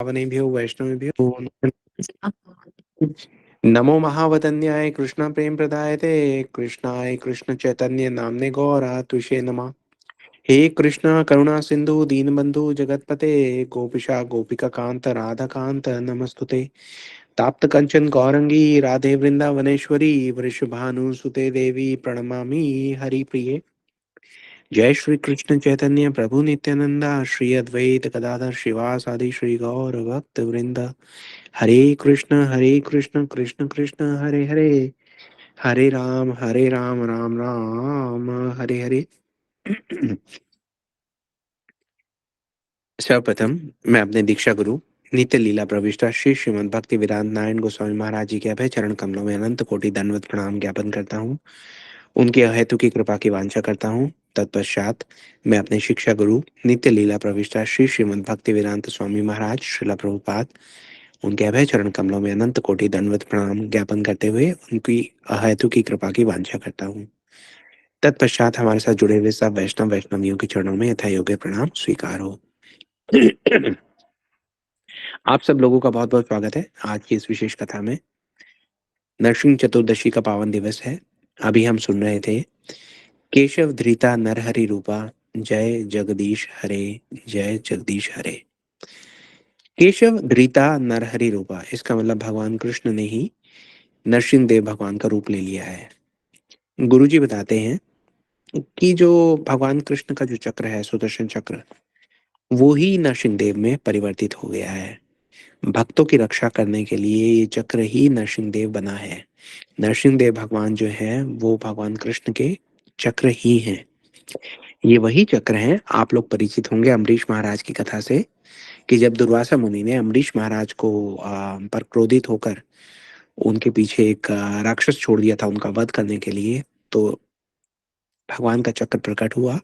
पावनेभ्यो वैष्णवेभ्यो नमो महावदन्याय कृष्ण प्रेम प्रदायते कृष्णाय कृष्ण चैतन्य नामने गौरा तुषे नमः। हे कृष्ण करुणा सिंधु दीनबंधु जगतपते गोपिशा गोपिका कांत राधा कांत नमस्तुते। ताप्त कंचन गौरंगी राधे वृंदावनेश्वरी वृषभानुसुते देवी प्रणमामि हरिप्रिये। जय श्री कृष्ण चैतन्य प्रभु नित्यानंदा श्री अद्वैत गदाधर शिवासादि श्री गौर भक्त वृंद। हरे कृष्ण कृष्ण कृष्ण हरे हरे, हरे राम राम राम हरे हरे। सर्वप्रथम मैं अपने दीक्षा गुरु नित्य लीला प्रविष्टा श्री श्रीमद् भक्ति वेदांत नारायण गोस्वामी महाराज जी के अभय चरण कमलों में अनंत कोटि दंडवत प्रणाम ज्ञापन करता हूँ। उनके अहेतु की कृपा की वांछा करता हूँ। तत्पश्चात मैं अपने शिक्षा गुरु नित्य लीला प्रविष्टा श्री श्रीमद् भक्ति वेदांत स्वामी महाराज श्रीला प्रभुपाद उनके अभय चरण कमलों में अनंत कोटि दंडवत प्रणाम ज्ञापन करते हुए उनकी अहेतु की कृपा की वांछा करता हूँ। तत्पश्चात हमारे साथ जुड़े हुए सब वैष्णवियों के चरणों में यथा योग्य प्रणाम स्वीकार हो। आप सब लोगों का बहुत बहुत स्वागत है आज की इस विशेष कथा में। नरसिंह चतुर्दशी का पावन दिवस है। अभी हम सुन रहे थे केशव धृता नरहरि रूपा, जय जगदीश हरे, जय जगदीश हरे। केशव धृता नरहरि रूपा, इसका मतलब भगवान कृष्ण ने ही नरसिंह देव भगवान का रूप ले लिया है। गुरुजी बताते हैं कि जो भगवान कृष्ण का जो चक्र है सुदर्शन चक्र, वो ही नरसिंह देव में परिवर्तित हो गया है। भक्तों की रक्षा करने के लिए ये चक्र ही नरसिंह देव बना है। नरसिंह देव भगवान जो है वो भगवान कृष्ण के चक्र ही हैं। ये वही चक्र हैं। आप लोग परिचित होंगे अम्बरीश महाराज की कथा से कि जब दुर्वासा मुनि ने अम्बरीश महाराज को पर क्रोधित होकर उनके पीछे एक राक्षस छोड़ दिया था उनका वध करने के लिए, तो भगवान का चक्र प्रकट हुआ।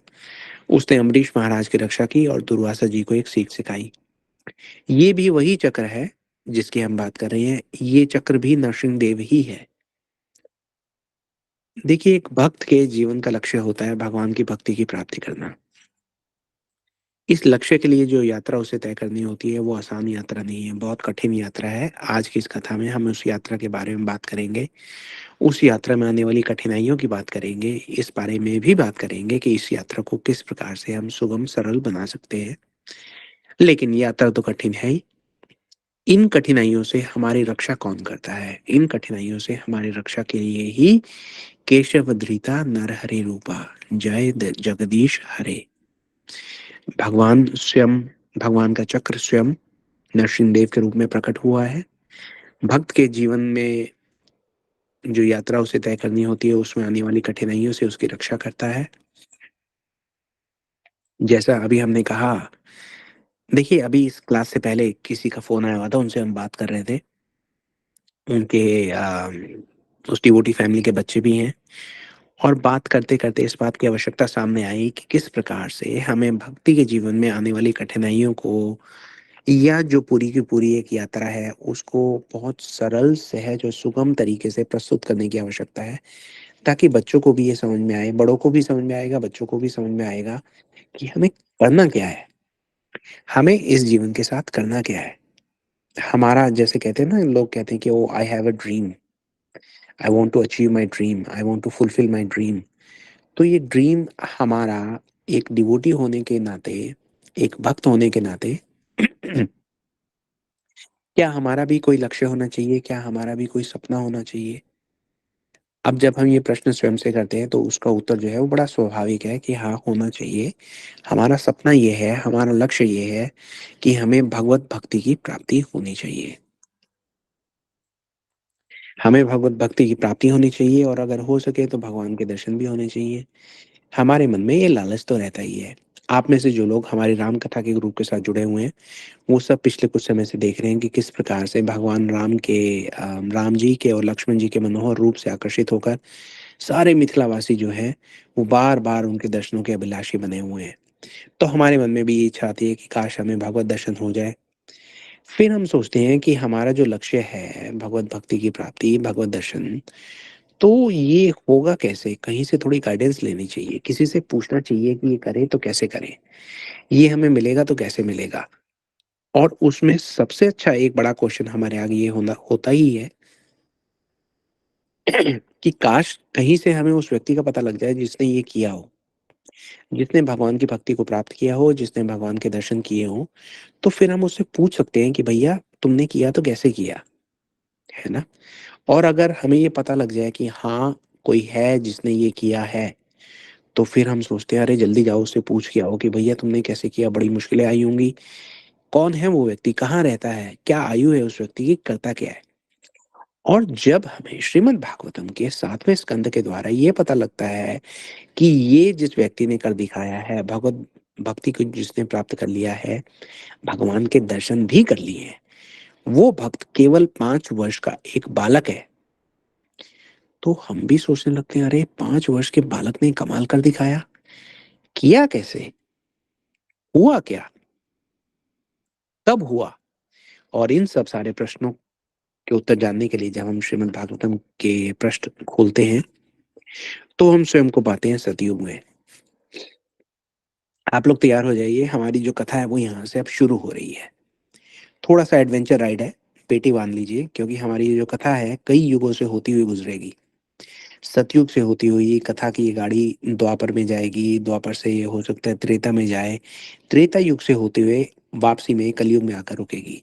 उसने अम्बरीश महाराज की रक्षा की और दुर्वासा जी को एक सीख सिखाई। ये भी वही चक्र है जिसकी हम बात कर रहे हैं। ये चक्र भी नरसिंह देव ही है। देखिए, एक भक्त के जीवन का लक्ष्य होता है भगवान की भक्ति की प्राप्ति करना। इस लक्ष्य के लिए जो यात्रा उसे तय करनी होती है वो आसान यात्रा नहीं है, बहुत कठिन यात्रा है। आज की इस कथा में हम उस यात्रा के बारे में बात करेंगे। उस यात्रा में आने वाली कठिनाइयों की बात करेंगे। इस बारे में भी बात करेंगे कि इस यात्रा को किस प्रकार से हम सुगम सरल बना सकते हैं। लेकिन यात्रा तो कठिन है ही। इन कठिनाइयों से हमारी रक्षा कौन करता है? इन कठिनाइयों से हमारी रक्षा के लिए ही केशव धृता नरहरि रूपा, जय जगदीश हरे। भगवान स्वयं, भगवान का चक्र स्वयं नरसिंह देव के रूप में प्रकट हुआ है। भक्त के जीवन में जो यात्रा उसे तय करनी होती है उसमें आने वाली कठिनाइयों से उसकी रक्षा करता है। जैसा अभी हमने कहा, देखिए अभी इस क्लास से पहले किसी का फोन आया हुआ था, उनसे हम बात कर रहे थे। उनके उस डिवोटी फैमिली के बच्चे भी हैं। और बात करते करते इस बात की आवश्यकता सामने आई कि किस प्रकार से हमें भक्ति के जीवन में आने वाली कठिनाइयों को, या जो पूरी की पूरी एक यात्रा है उसको बहुत सरल सहज और सुगम तरीके से प्रस्तुत करने की आवश्यकता है, ताकि बच्चों को भी ये समझ में आए, बड़ों को भी समझ में आएगा, बच्चों को भी समझ में आएगा कि हमें करना क्या है, हमें इस जीवन के साथ करना क्या है। हमारा, जैसे कहते हैं ना, लोग कहते हैं कि oh I have a dream, I want to achieve my dream, I want to fulfil my dream. तो ये ड्रीम हमारा, एक डिवोटी होने के नाते, एक भक्त होने के नाते क्या हमारा भी कोई लक्ष्य होना चाहिए? क्या हमारा भी कोई सपना होना चाहिए? अब जब हम ये प्रश्न स्वयं से करते हैं तो उसका उत्तर जो है वो बड़ा स्वाभाविक है कि हाँ, होना चाहिए। हमारा सपना ये है, हमारा लक्ष्य ये है कि हमें भगवत भक्ति की प्राप्ति होनी चाहिए। हमें भगवत भक्ति की प्राप्ति होनी चाहिए और अगर हो सके तो भगवान के दर्शन भी होने चाहिए। हमारे मन में ये लालच तो रहता ही है। आप में से जो लोग हमारी राम कथा के ग्रुप के साथ जुड़े हुए हैं वो सब पिछले कुछ समय से देख रहे हैं कि किस प्रकार से भगवान राम के, राम जी के और लक्ष्मण जी के मनोहर रूप से आकर्षित होकर सारे मिथिलावासी जो हैं वो बार बार उनके दर्शनों के अभिलाषी बने हुए हैं। तो हमारे मन में भी ये इच्छा आती है कि काश हमें भगवत दर्शन हो जाए। फिर हम सोचते हैं कि हमारा जो लक्ष्य है भगवत भक्ति की प्राप्ति, भगवत दर्शन, तो ये होगा कैसे? कहीं से थोड़ी गाइडेंस लेनी चाहिए, किसी से पूछना चाहिए कि ये करें तो कैसे करें, ये हमें मिलेगा तो कैसे मिलेगा। और उसमें सबसे अच्छा एक बड़ा क्वेश्चन हमारे आगे ये होना होता ही है कि काश कहीं से हमें उस व्यक्ति का पता लग जाए जिसने ये किया हो, जिसने भगवान की भक्ति को प्राप्त किया हो, जिसने भगवान के दर्शन किए हों, तो फिर हम उससे पूछ सकते हैं कि भैया तुमने किया तो कैसे किया, है ना? और अगर हमें ये पता लग जाए कि हाँ, कोई है जिसने ये किया है, तो फिर हम सोचते हैं अरे जल्दी जाओ उससे पूछ के आओ कि भैया तुमने कैसे किया, बड़ी मुश्किलें आई होंगी, कौन है वो व्यक्ति, कहाँ रहता है, क्या आयु है उस व्यक्ति की, करता क्या है? और जब हमें श्रीमद् भागवतम के 7वें स्कंद के द्वारा ये पता लगता है कि ये जिस व्यक्ति ने कर दिखाया है, भगवत भक्ति को जिसने प्राप्त कर लिया है, भगवान के दर्शन भी कर लिए हैं, वो भक्त केवल 5 वर्ष का एक बालक है। तो हम भी सोचने लगते हैं अरे 5 वर्ष के बालक ने कमाल कर दिखाया, किया कैसे? हुआ क्या? कब हुआ? और इन सब सारे प्रश्नों के उत्तर जानने के लिए जब हम श्रीमद् भागवतम के पृष्ठ खोलते हैं, तो हम स्वयं को पाते हैं सतयुग में। आप लोग तैयार हो जाइए, हमारी जो कथा है वो यहाँ से अब शुरू हो रही है। थोड़ा-सा एडवेंचर राइड है, पेटी बाँध लीजिए क्योंकि हमारी ये जो कथा है कई युगों से होती हुई गुज़रेगी। सतयुग से होती हुई ये कथा की ये गाड़ी द्वापर में जाएगी, द्वापर से ये हो सकता है त्रेता में जाए, त्रेता युग से होते हुए वापसी में कलयुग में आकर रुकेगी।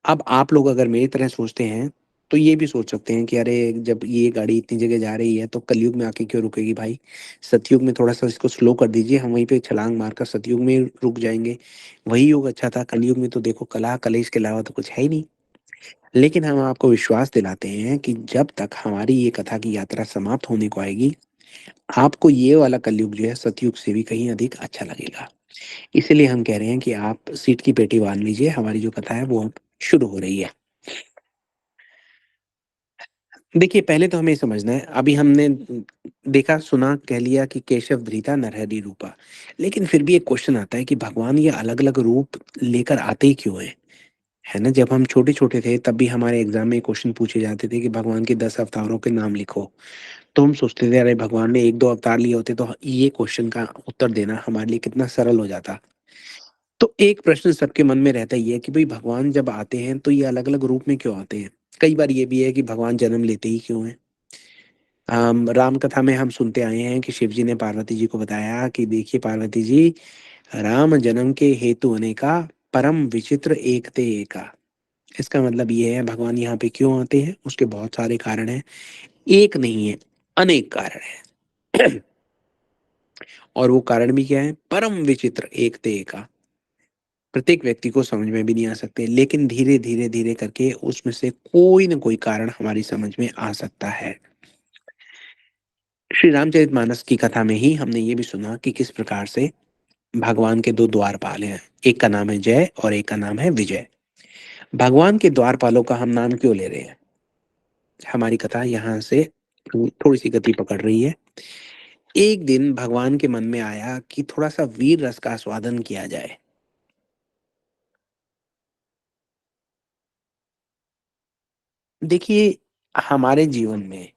अब आप लोग अगर मेरी तरह सोचते हैं, तो ये भी सोच सकते हैं कि अरे जब ये गाड़ी इतनी जगह जा रही है तो कलयुग में आके क्यों रुकेगी भाई? सतयुग में थोड़ा-सा इसको स्लो कर दीजिए, हम वहीं पे छलांग मारकर सतयुग में रुक जाएँगे। वही युग अच्छा था, कलयुग में तो देखो कलह कलेश के अलावा तो कुछ है ही नहीं। लेकिन हम आपको विश्वास दिलाते हैं कि जब तक हमारी ये कथा की यात्रा समाप्त होने को आएगी, आपको ये वाला कलयुग जो है सतयुग से भी कहीं अधिक अच्छा लगेगा। इसीलिए हम कह रहे हैं कि आप सीट की पेटी बाँध लीजिए, हमारी जो कथा है वो अब शुरू हो रही है। देखिए, पहले तो हमें ये समझना है, अभी हमने देखा, सुना, कह लिया कि केशव धृता नरहरि रूपा। लेकिन फिर भी एक क्वेश्चन आता है कि भगवान ये अलग-अलग रूप लेकर आते ही क्यों हैं? है ना? जब हम छोटे-छोटे थे तब भी हमारे एग्ज़ाम में क्वेश्चन पूछे जाते थे कि भगवान के 10 अवतारों के नाम लिखो। तो हम सोचते थे अरे भगवान ने 1-2 अवतार लिए होते तो ये क्वेश्चन का उत्तर देना हमारे लिए कितना सरल हो जाता। तो एक प्रश्न सबके मन में रहता ही है कि भई भगवान जब आते हैं तो ये अलग-अलग रूप में क्यों आते हैं? कई बार ये भी है कि भगवान जन्म लेते ही क्यों हैं? राम कथा में हम सुनते आए हैं कि शिव जी ने पार्वती जी को बताया कि देखिए पार्वती जी, राम जन्म के हेतु अनेका, परम विचित्र एक ते एका। इसका मतलब ये है भगवान यहाँ पे क्यों आते हैं, उसके बहुत सारे कारण हैं। एक नहीं है, अनेक कारण हैं। और वो कारण भी क्या है? परम विचित्र एक ते एका। प्रत्येक व्यक्ति को समझ में भी नहीं आ सकते, लेकिन धीरे करके उसमें से कोई न कोई कारण हमारी समझ में आ सकता है। श्री रामचरितमानस की कथा में ही हमने ये भी सुना कि किस प्रकार से भगवान के 2 द्वारपाल हैं। एक का नाम है जय और एक का नाम है विजय। भगवान के द्वारपालों का हम नाम क्यों ले रहे हैं? हमारी कथा यहाँ से थोड़ी-सी गति पकड़ रही है। एक दिन भगवान के मन में आया कि थोड़ा-सा वीर रस का आस्वादन किया जाए। देखिए, हमारे जीवन में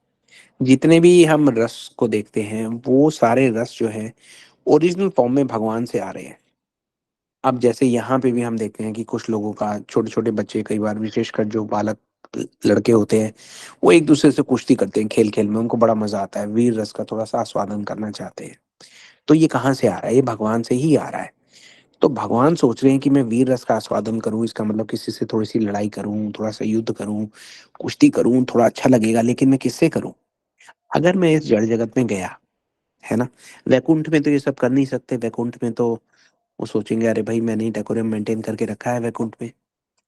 जितने भी हम रस को देखते हैं, वो सारे रस जो हैं, ओरिजिनल फॉर्म में भगवान से आ रहे हैं। अब जैसे यहाँ पे भी हम देखते हैं कि कुछ लोगों का, छोटे-छोटे बच्चे कई बार, विशेषकर जो बालक लड़के होते हैं, वो एक-दूसरे से कुश्ती करते हैं खेल-खेल में, उनको बड़ा मज़ा आता है, वीर रस का थोड़ा-सा आस्वादन करना चाहते हैं। तो ये कहाँ से आ रहा है? ये भगवान से ही आ रहा है। तो भगवान सोच रहे हैं कि मैं वीर रस का आस्वादन करूँ, इसका मतलब किसी से थोड़ी-सी लड़ाई करूँ, थोड़ा-सा युद्ध करूँ, कुश्ती करूँ, थोड़ा अच्छा लगेगा, लेकिन मैं किससे करूँ? अगर मैं इस जड़ जगत में गया, है ना? वैकुंठ में तो ये सब कर नहीं सकते, वैकुंठ में तो वो सोचेंगे अरे भाई मैंने ही डेकोरम मेंटेन करके रखा है वैकुंठ में।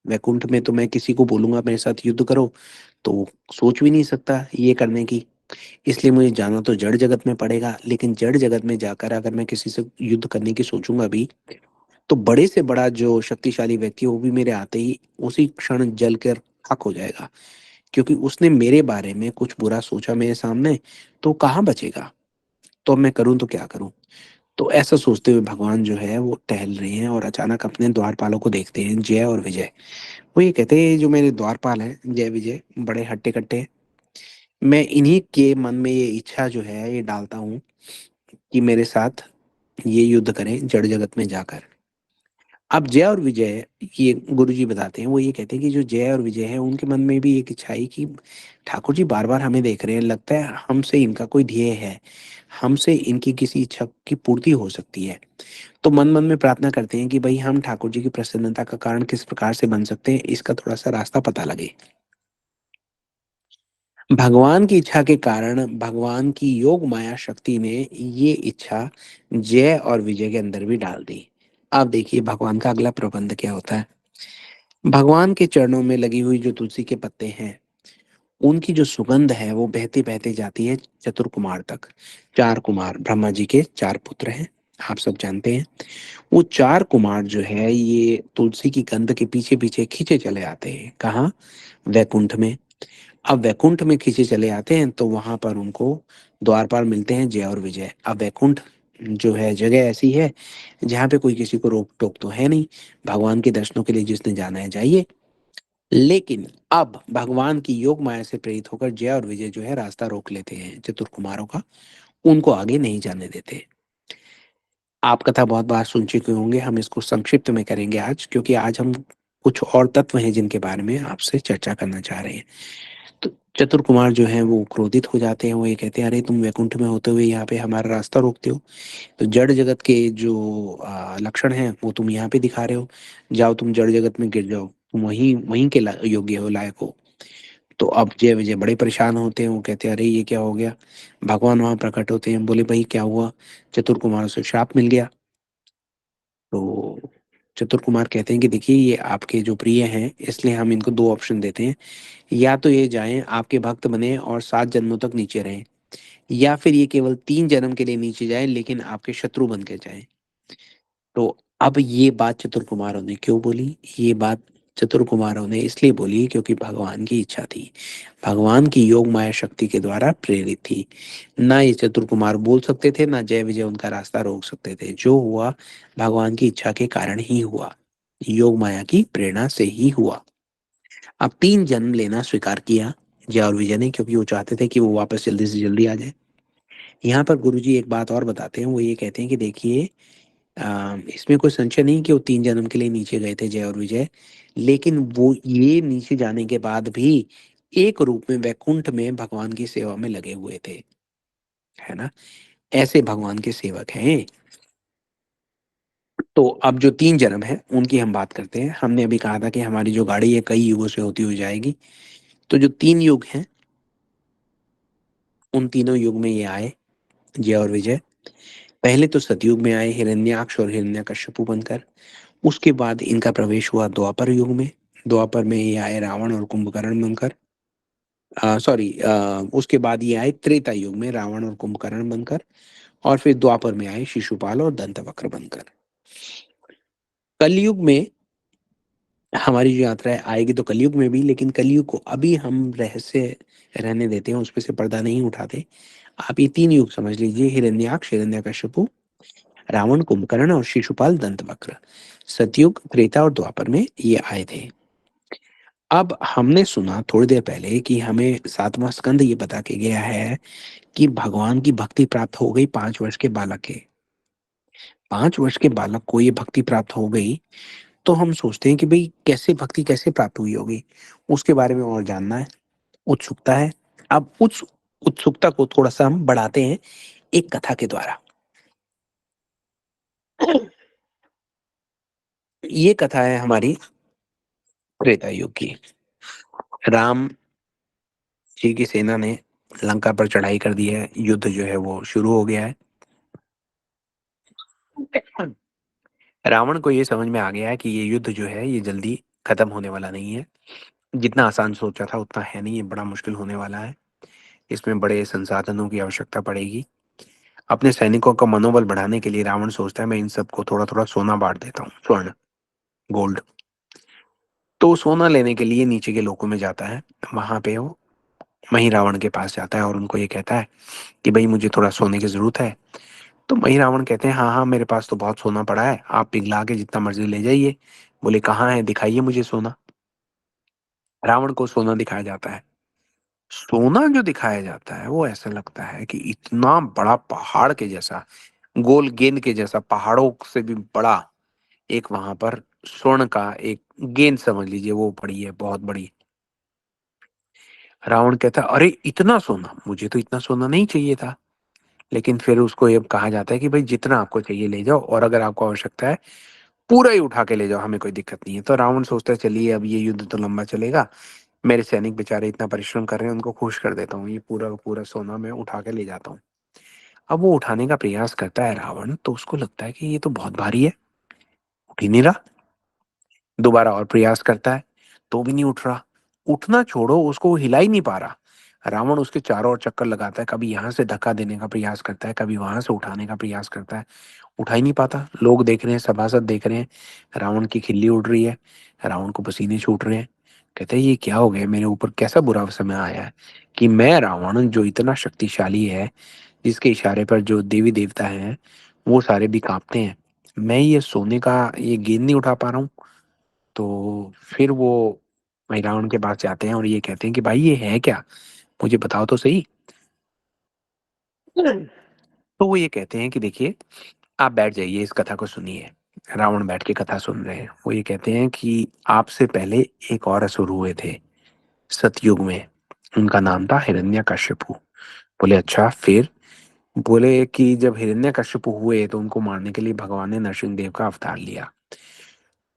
वैकुंठ में तो मैं किसी को बोलूँगा मेरे साथ युद्ध करो, तो वो सोच भी नहीं सकता ये करने की। इसलिए मुझे जाना तो जड़ जगत में पड़ेगा, लेकिन जड़ जगत में जाकर अगर मैं किसी से युद्ध करने की सोचूँगा भी, तो बड़े से बड़ा जो शक्तिशाली व्यक्ति है वो भी मेरे आते ही उसी क्षण जल कर खाक हो जाएगा। क्योंकि उसने मेरे बारे में कुछ बुरा सोचा मेरे सामने, तो कहाँ बचेगा? तो अब मैं करूँ तो क्या करूँ? तो ऐसा सोचते हुए भगवान जो है वो टहल रहे हैं और अचानक अपने द्वारपालों को देखते हैं, जय और विजय। वो ये कहते हैं, "ये जो मेरे द्वारपाल हैं, जय विजय, बड़े हट्टे-कट्टे हैं। मैं इन्हीं के मन में ये इच्छा जो है ये डालता हूँ कि मेरे साथ ये युद्ध करें जड़ जगत में जाकर।" अब जय और विजय, ये गुरुजी बताते हैं, वो ये कहते हैं कि जो जय और विजय है उनके मन में भी एक इच्छा आई कि ठाकुर जी बार-बार हमें देख रहे हैं, लगता है हमसे इनका कोई ध्येय है, हमसे इनकी किसी इच्छा की पूर्ति हो सकती है। तो मन-मन में प्रार्थना करते हैं कि भई हम ठाकुर जी की प्रसन्नता का कारण किस प्रकार से बन सकते हैं, इसका थोड़ा-सा रास्ता पता लगे। भगवान की इच्छा के कारण भगवान की योग माया शक्ति ने ये इच्छा जय और विजय के अंदर भी डाल दी। अब देखिए भगवान का अगला प्रबंध क्या होता है। भगवान के चरणों में लगी हुई जो तुलसी के पत्ते हैं, उनकी जो सुगंध है वो बहते-बहते जाती है चतुर कुमार तक। 4 कुमार, ब्रह्मा जी के 4 पुत्र हैं, आप सब जानते हैं। वो 4 कुमार जो है ये तुलसी की गंध के पीछे-पीछे खींचे चले आते हैं। कहाँ? वैकुंठ में। अब वैकुंठ में खींचे चले आते हैं तो वहां पर उनको द्वारपाल मिलते हैं जय और विजय। अब वैकुंठ जो है जगह ऐसी है जहाँ पे कोई किसी को रोक टोक तो है नहीं, भगवान के दर्शनों के लिए जिसने जाना है जाइए। लेकिन अब भगवान की योग माया से प्रेरित होकर जय और विजय जो है रास्ता रोक लेते हैं चतुर कुमारों का, उनको आगे नहीं जाने देते। आप कथा बहुत बार सुन चुके होंगे, हम इसको संक्षिप्त में करेंगे आज, क्योंकि आज हम कुछ और तत्व हैं जिनके बारे में आपसे चर्चा करना चाह रहे हैं। तो चतुर कुमार जो हैं वो क्रोधित हो जाते हैं, वो ये कहते हैं अरे तुम वैकुंठ में होते हुए यहाँ पे हमारा रास्ता रोकते हो, तो जड़ जगत के जो लक्षण हैं वो तुम यहाँ पे दिखा रहे हो, जाओ तुम जड़ जगत में गिर जाओ, तुम वहीं वहीं के योग्य हो, लायक हो। तो अब जय विजय बड़े परेशान होते हैं, वो कहते हैं अरे ये क्या हो गया। भगवान वहां प्रकट होते हैं, बोले भाई क्या हुआ। चतुर कुमार से श्राप मिल गया। तो चतुर कुमार कहते हैं कि देखिए ये आपके जो प्रिय हैं इसलिए हम इनको दो ऑप्शन देते हैं, या तो ये जाएं आपके भक्त बने और 7 जन्मों तक नीचे रहें, या फिर ये केवल 3 जन्म के लिए नीचे जाएं लेकिन आपके शत्रु बन के जाएं। तो अब ये बात चतुर कुमारों ने क्यों बोली? ये बात चतुर कुमारों ने इसलिए बोली क्योंकि भगवान की इच्छा थी, भगवान की योग माया शक्ति के द्वारा प्रेरित थी। ना ये चतुर कुमार बोल सकते थे, ना जय विजय उनका रास्ता रोक सकते थे। जो हुआ भगवान की इच्छा के कारण ही हुआ, योग माया की प्रेरणा से ही हुआ। अब 3 जन्म लेना स्वीकार किया जय और विजय ने, क्योंकि वो चाहते थे कि वो वापस जल्दी से जल्दी आ जाए। यहाँ पर गुरुजी एक बात और बताते हैं, वो ये कहते हैं कि देखिए इसमें कोई संशय नहीं कि वो 3 जन्म के लिए नीचे गए थे जय और विजय, लेकिन वो ये नीचे जाने के बाद भी एक रूप में वैकुंठ में भगवान की सेवा में लगे हुए थे, है ना? ऐसे भगवान के सेवक हैं। तो अब जो 3 जन्म है उनकी हम बात करते हैं। हमने अभी कहा था कि हमारी जो गाड़ी है कई युगों से होती हुई जाएगी। तो जो 3 युग हैं, उन तीनों युग में ये आए जय और विजय। पहले तो सतयुग में आए हिरण्याक्ष और हिरण्यकश्यपु बनकर। उसके बाद इनका प्रवेश हुआ द्वापर युग में। द्वापर में ये आए रावण और कुंभकर्ण बनकर। सॉरी, उसके बाद ये आए त्रेता युग में रावण और कुंभकर्ण बनकर। और फिर द्वापर में आए शिशुपाल और दंतवक्र बनकर। कलयुग में हमारी जो यात्रा है आएगी तो कलयुग में भी, लेकिन कलयुग को अभी हम रहस्य रहने देते हैं, उस पे से पर्दा नहीं उठाते। आप ये 3 युग समझ लीजिए, हिरण्याक्ष हिरण्यकश्यपु, रावण कुंभकर्ण और शिशुपाल दंतवक्र। सतयुग त्रेता और द्वापर में ये आए थे। अब हमने सुना थोड़ी देर पहले कि हमें 7वां स्कंद ये बता के गया है कि भगवान की भक्ति प्राप्त हो गई 5 वर्ष के बालक के। 5 वर्ष के बालक को ये भक्ति प्राप्त हो गई, तो हम सोचते हैं कि भाई कैसे भक्ति कैसे प्राप्त हुई होगी, उसके बारे में और जानना है, उत्सुकता है। अब उस उत्सुकता को थोड़ा सा हम बढ़ाते हैं एक कथा के द्वारा। ये कथा है हमारी त्रेता युग की। राम जी की सेना ने लंका पर चढ़ाई कर दी है, युद्ध जो है वो शुरू हो गया है। रावण को ये समझ में आ गया है कि ये युद्ध जो है ये जल्दी खत्म होने वाला नहीं है। जितना आसान सोचा था उतना है नहीं, ये बड़ा मुश्किल होने वाला है। इसमें बड़े संसाधनों की आवश्यकता पड़ेगी। अपने सैनिकों का मनोबल बढ़ाने के लिए रावण सोचता है मैं इन सबको थोड़ा थोड़ा सोना बांट देता हूँ, स्वर्ण, गोल्ड। तो सोना लेने के लिए नीचे के लोकों में जाता है। वहां पे वो मही रावण के पास जाता है और उनको ये कहता है कि भाई मुझे थोड़ा सोने की जरूरत है। तो मही रावण कहते हैं हाँ हाँ मेरे पास तो बहुत सोना पड़ा है, आप पिघला के जितना मर्जी ले जाइए। बोले कहाँ है, दिखाइए मुझे सोना। रावण को सोना दिखाया जाता है। सोना जो दिखाया जाता है वो ऐसा लगता है कि इतना बड़ा पहाड़ के जैसा, गोल गेंद के जैसा, पहाड़ों से भी बड़ा एक वहां पर स्वर्ण का एक गेंद समझ लीजिए वो पड़ी है बहुत बड़ी। रावण कहता है अरे इतना सोना, मुझे तो इतना सोना नहीं चाहिए था। लेकिन फिर उसको ये कहा जाता है कि भाई जितना आपको चाहिए ले जाओ, और अगर आपको आवश्यकता है पूरा ही उठा के ले जाओ, हमें कोई दिक्कत नहीं है। तो रावण सोचता है चलिए अब ये युद्ध तो लंबा चलेगा, मेरे सैनिक बेचारे इतना परिश्रम कर रहे हैं, उनको खुश कर देता हूँ, ये पूरा का पूरा सोना मैं उठा के ले जाता हूँ। अब वो उठाने का प्रयास करता है रावण, तो उसको लगता है कि ये तो बहुत भारी है, उठ ही नहीं रहा। दोबारा और प्रयास करता है, तो भी नहीं उठ रहा। उठना छोड़ो, उसको वो हिला ही नहीं पा रहा। रावण उसके चारों ओर चक्कर लगाता है, कभी यहाँ से धक्का देने का प्रयास करता है, कभी वहां से उठाने का प्रयास करता है, उठा ही नहीं पाता। लोग देख रहे हैं, सभासद देख रहे हैं, रावण की खिल्ली उड़ रही है, रावण को पसीने छूट रहे हैं। कहते हैं ये क्या हो गया, मेरे ऊपर कैसा बुरा समय आया है कि मैं रावण जो इतना शक्तिशाली है, जिसके इशारे पर जो देवी देवता हैं वो सारे भी कांपते हैं, मैं ये सोने का ये गेंद नहीं उठा पा रहा हूँ। तो फिर वो भाई रावण के पास जाते हैं और ये कहते हैं कि भाई ये है क्या, मुझे बताओ तो सही। तो वो ये कहते हैं कि देखिए, आप बैठ जाइए, इस कथा को सुनिए। रावण बैठ के कथा सुन रहे हैं। वो ये कहते हैं कि आपसे पहले एक और असुर हुए थे सतयुग में, उनका नाम था हिरण्यकश्यपु। बोले अच्छा फिर। बोले कि जब हिरण्यकश्यपु हुए तो उनको मारने के लिए भगवान ने नरसिंह देव का अवतार लिया।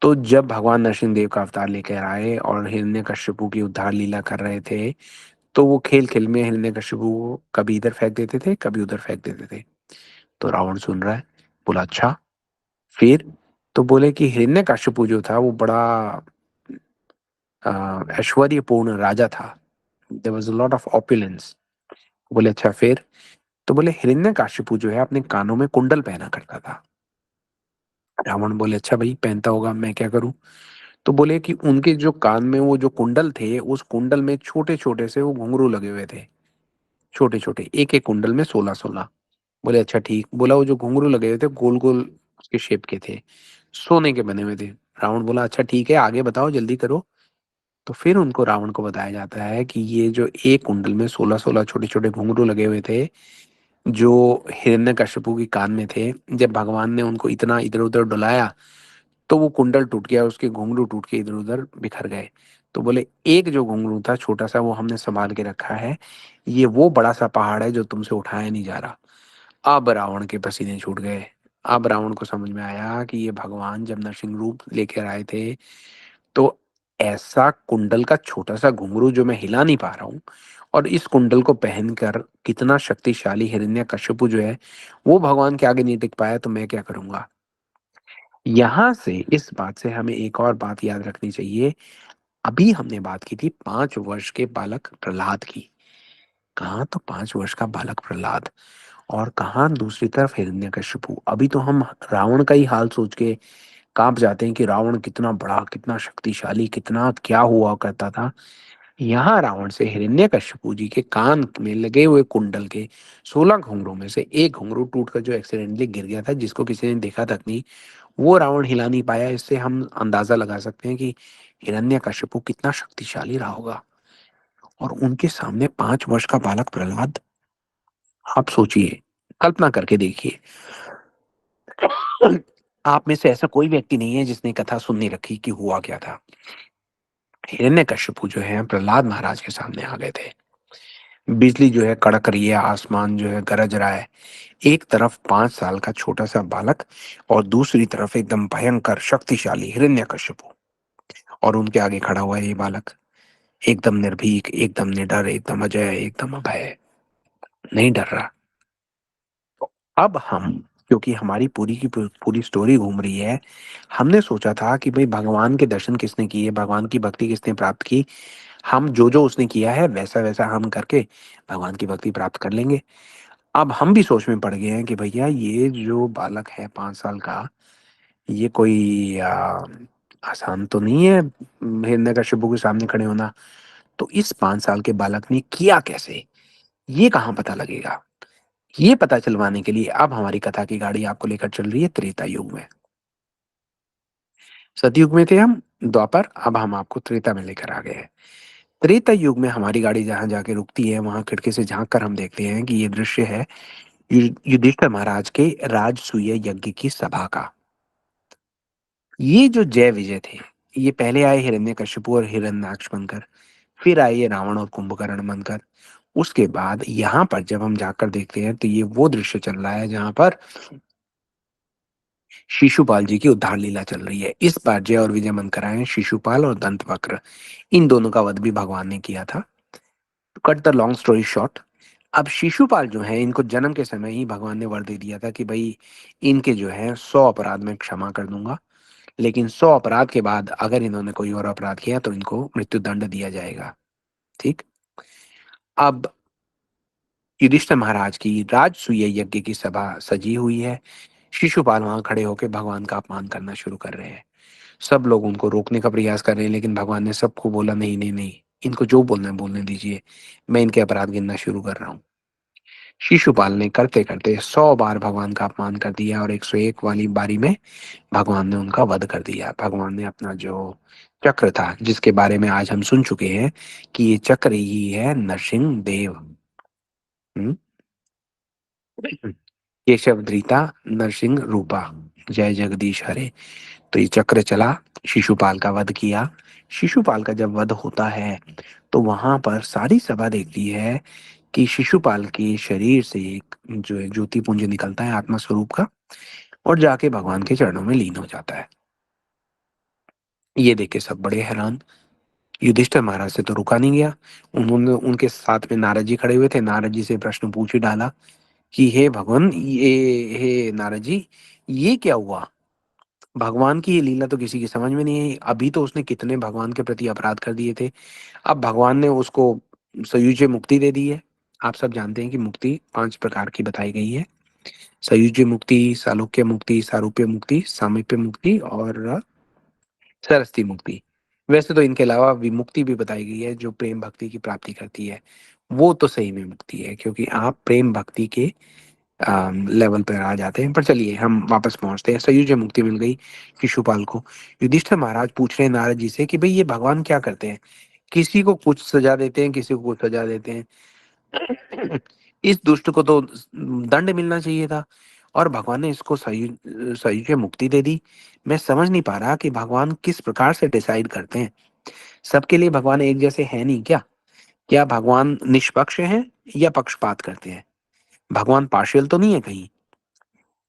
तो जब भगवान नरसिंह देव का अवतार लेकर आए और हिरण्यकश्यपु की उद्धार लीला कर रहे थे, तो वो खेल खेल में हिरण्यकश्यपु को कभी इधर फेंक देते थे, कभी उधर फेंक देते थे। तो रावण सुन रहा है, बोला अच्छा फिर। तो बोले कि हिरण्यकश्यपु जो था वो बड़ा ऐश्वर्यपूर्ण राजा था, there was a lot of opulence. बोले अच्छा फिर। तो बोले हिरण्यकश्यपु जो है अपने कानों में कुंडल पहना करता था। रावण बोले अच्छा भाई पहनता होगा, मैं क्या करूं। तो बोले कि उनके जो कान में वो जो कुंडल थे, उस कुंडल में छोटे छोटे से वो घुंघरू लगे हुए थे, छोटे छोटे, एक एक कुंडल में 16 16। बोले अच्छा ठीक। बोला वो जो घुंघरू लगे हुए थे गोल गोल उसके शेप के थे, सोने के बने हुए थे। रावण बोला अच्छा ठीक है, आगे बताओ जल्दी करो। तो फिर उनको रावण को बताया जाता है कि ये जो एक कुंडल में 16 16 छोटे छोटे घुंघरू लगे हुए थे, जो हिरण्यकश्यपु के कान में थे, जब भगवान ने उनको इतना इधर उधर डुलाया तो वो कुंडल टूट गया, उसके घुंघरू टूट के इधर उधर बिखर गए। तो बोले एक जो घुंघरू था छोटा सा वो हमने संभाल के रखा है, ये वो बड़ा सा पहाड़ है जो तुमसे उठाया नहीं जा रहा। अब रावण के पसीने छूट गए। अब रावण को समझ में आया कि ये भगवान जब नरसिंह रूप लेकर आए थे, तो ऐसा कुंडल का छोटा सा घुंघरू जो मैं हिला नहीं पा रहा हूँ, और इस कुंडल को पहनकर कितना शक्तिशाली हिरण्यकश्यपु जो है वो भगवान के आगे नहीं टिक पाया, तो मैं क्या करूंगा। यहां से इस बात से हमें एक और बात याद रखनी चाहिए। अभी हमने बात की थी 5 वर्ष के बालक प्रहलाद की। कहाँ तो 5 वर्ष का बालक प्रहलाद, और कहाँ दूसरी तरफ हिरण्यकश्यपु। अभी तो हम रावण का ही हाल सोच के कांप जाते हैं कि रावण कितना बड़ा, कितना शक्तिशाली, कितना क्या हुआ करता था। यहाँ रावण से हिरण्यकश्यपु जी के कान में लगे हुए कुंडल के 16 घुंघरू में से एक घुंघरू टूटकर जो एक्सीडेंटली गिर गया था, जिसको किसी ने देखा तक नहीं, वो रावण हिला नहीं पाया। इससे हम अंदाजा लगा सकते हैं कि हिरण्यकश्यपु कितना शक्तिशाली रहा होगा। और उनके सामने 5 वर्ष का बालक प्रहलाद। आप सोचिए, कल्पना करके देखिए, आप में से ऐसा कोई व्यक्ति नहीं है जिसने कथा सुन नहीं रखी कि हुआ क्या था। हिरण्यकश्यपु जो है प्रहलाद महाराज के सामने आ गए थे। बिजली जो है कड़क रही है, आसमान जो है गरज रहा है। एक तरफ 5 साल का छोटा सा बालक, और दूसरी तरफ एकदम भयंकर शक्तिशाली हिरण्यकश्यपु। और उनके आगे खड़ा हुआ है ये बालक, एकदम निर्भीक, एकदम निडर, एकदम अजय, एकदम अभय, नहीं डर रहा। अब हम, क्योंकि हमारी पूरी की पूरी स्टोरी घूम रही है, हमने सोचा था कि भाई भगवान के दर्शन किसने किए, भगवान की भक्ति किसने प्राप्त की, हम जो जो उसने किया है वैसा वैसा हम करके भगवान की भक्ति प्राप्त कर लेंगे। अब हम भी सोच में पड़ गए हैं कि भैया ये जो बालक है 5 साल का, ये कोई आसान तो नहीं है हिरण्यकश्यपु के सामने खड़े होना। तो इस 5 साल के बालक ने किया कैसे, ये कहाँ पता लगेगा। ये पता चलवाने के लिए अब हमारी कथा की गाड़ी आपको लेकर चल रही है त्रेता युग में। सतयुग में थे हम, द्वापर, अब हम आपको त्रेता में लेकर आ गए हैं। त्रेता युग में हमारी गाड़ी जहां जाके रुकती है, वहां खिड़की से झांक कर हम देखते हैं कि ये दृश्य है युधिष्ठिर महाराज के राजसूय यज्ञ की सभा का। ये जो जय विजय थे, ये पहले आए हिरण्यकशिपु और हिरण्याक्ष बनकर, फिर आए ये रावण और कुंभकर्ण बनकर। उसके बाद यहाँ पर जब हम जाकर देखते हैं तो ये वो दृश्य चल रहा है जहाँ पर शिशुपाल जी की उद्धार लीला चल रही है। इस बार जय और विजय बनकर आए हैं शिशुपाल और दंतवक्र। इन दोनों का वध भी भगवान ने किया था। Cut the long story short, अब शिशुपाल जो है इनको जन्म के समय ही भगवान ने वर दे दिया था कि भाई इनके जो है 100 अपराध मैं क्षमा कर दूंगा, लेकिन 100 अपराध के बाद अगर इन्होंने कोई और अपराध किया तो इनको मृत्यु दंड दिया जाएगा। ठीक। अब युधिष्ठिर महाराज की राजसूय यज्ञ की सभा सजी हुई है। शिशुपाल वहां खड़े होकर भगवान का अपमान करना शुरू कर रहे हैं। सब लोग उनको रोकने का प्रयास कर रहे हैं, लेकिन भगवान ने सबको बोला नहीं नहीं नहीं, इनको जो बोलना है बोलने दीजिए, मैं इनके अपराध गिनना शुरू कर रहा हूँ। शिशुपाल ने करते करते 100 बार भगवान का अपमान कर दिया और 101 वाली बारी में भगवान ने उनका वध कर दिया। भगवान ने अपना जो चक्र था, जिसके बारे में आज हम सुन चुके हैं कि ये चक्र ही है नरसिंह देव। हम्म? केशव धृता नरसिंह रूपा, जय जगदीश हरे। तो ये चक्र चला, शिशुपाल का वध किया। शिशुपाल का जब वध होता है तो वहां पर सारी सभा देखती है कि शिशुपाल के शरीर से एक जो है ज्योति पुंज निकलता है आत्मा स्वरूप का, और जाके भगवान के चरणों में लीन हो जाता है। ये देख के सब बड़े हैरान। युधिष्ठिर महाराज से तो रुका नहीं गया। उन्होंने उनके साथ में नारद जी खड़े हुए थे, नारद जी से प्रश्न पूछ ही डाला कि हे भगवान, ये हे नारद जी, ये क्या हुआ? भगवान की ये लीला तो किसी की समझ में नहीं आई। अभी तो उसने कितने भगवान के प्रति अपराध कर दिए थे, अब भगवान ने उसको सयुज्य मुक्ति दे दी है। आप सब जानते हैं कि मुक्ति 5 प्रकार की बताई गई है: सयुज्य मुक्ति, सालोक्य मुक्ति, सारूप्य मुक्ति, सामीप्य मुक्ति और सरस्ती मुक्ति। वैसे तो इनके अलावा विमुक्ति भी बताई गई है जो प्रेम भक्ति की प्राप्ति करती है। वो तो सही में मुक्ति है, क्योंकि आप प्रेम भक्ति के लेवल पर आ जाते हैं। पर चलिए हम वापस पहुंचते हैं। सयुज मुक्ति मिल गई शिशुपाल को। युधिष्ठिर महाराज पूछ रहे हैं नारद जी से कि भाई ये भगवान क्या करते हैं, किसी को कुछ सजा देते हैं, किसी को कुछ सजा देते हैं। इस दुष्ट को तो दंड मिलना चाहिए था, और भगवान ने इसको सयुज मुक्ति दे दी। मैं समझ नहीं पा रहा कि भगवान किस प्रकार से डिसाइड करते हैं। सबके लिए भगवान एक जैसे है नहीं क्या? क्या भगवान निष्पक्ष हैं या पक्षपात करते हैं? भगवान पार्शियल तो नहीं है कहीं?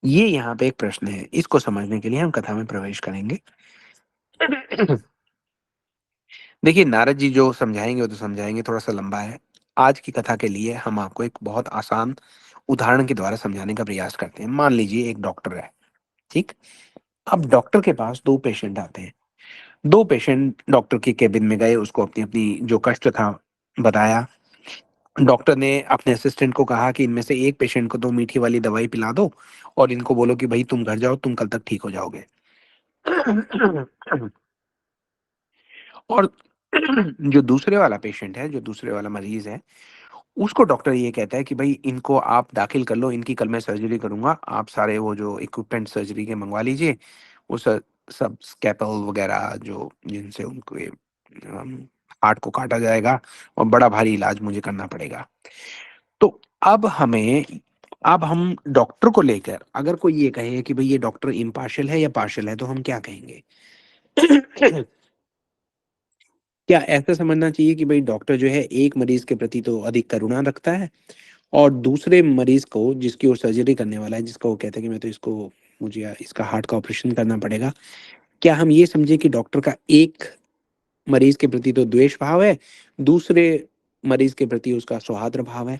ये यहाँ पे एक प्रश्न है, इसको समझने के लिए हम कथा में प्रवेश करेंगे। देखिए नारद जी जो समझाएंगे वो तो समझाएंगे, थोड़ा सा लंबा है। आज की कथा के लिए हम आपको एक बहुत आसान उदाहरण के द्वारा समझाने का प्रयास करते हैं। मान लीजिए एक डॉक्टर है। ठीक। अब डॉक्टर के पास 2 पेशेंट आते हैं। 2 पेशेंट डॉक्टर के केबिन में गए, उसको अपनी अपनी जो कष्ट था बताया। डॉक्टर ने अपने असिस्टेंट को कहा कि इनमें से एक पेशेंट को तो मीठी वाली दवाई पिला दो और इनको बोलो कि भाई तुम घर जाओ, तुम कल तक ठीक हो जाओगे। और जो दूसरे वाला पेशेंट है, जो दूसरे वाला मरीज है, उसको डॉक्टर ये कहता है कि भाई इनको आप दाखिल कर लो, इनकी कल मैं सर्जरी करूंगा, आप सारे वो जो इक्विपमेंट सर्जरी के मंगवा लीजिए। वो सब स्कैपल वगैरह जो जिनसे उनको हार्ट को काटा जाएगा, और बड़ा भारी इलाज मुझे करना पड़ेगा। तो अब हमें अब हम डॉक्टर को लेकर अगर कोई ये कहे कि भाई ये डॉक्टर इम्पार्शियल है या पार्शियल है, तो हम क्या कहेंगे? क्या ऐसा समझना चाहिए कि भाई डॉक्टर जो है एक मरीज के प्रति तो अधिक करुणा रखता है, और दूसरे मरीज को जिसकी वो सर्जरी करने वाला है, जिसको वो कहता है कि मैं तो इसको मुझे इसका हार्ट का ऑपरेशन करना पड़ेगा, क्या हम ये समझे कि डॉक्टर का एक मरीज के प्रति तो द्वेष भाव है, दूसरे मरीज के प्रति उसका सौहार्द भाव है?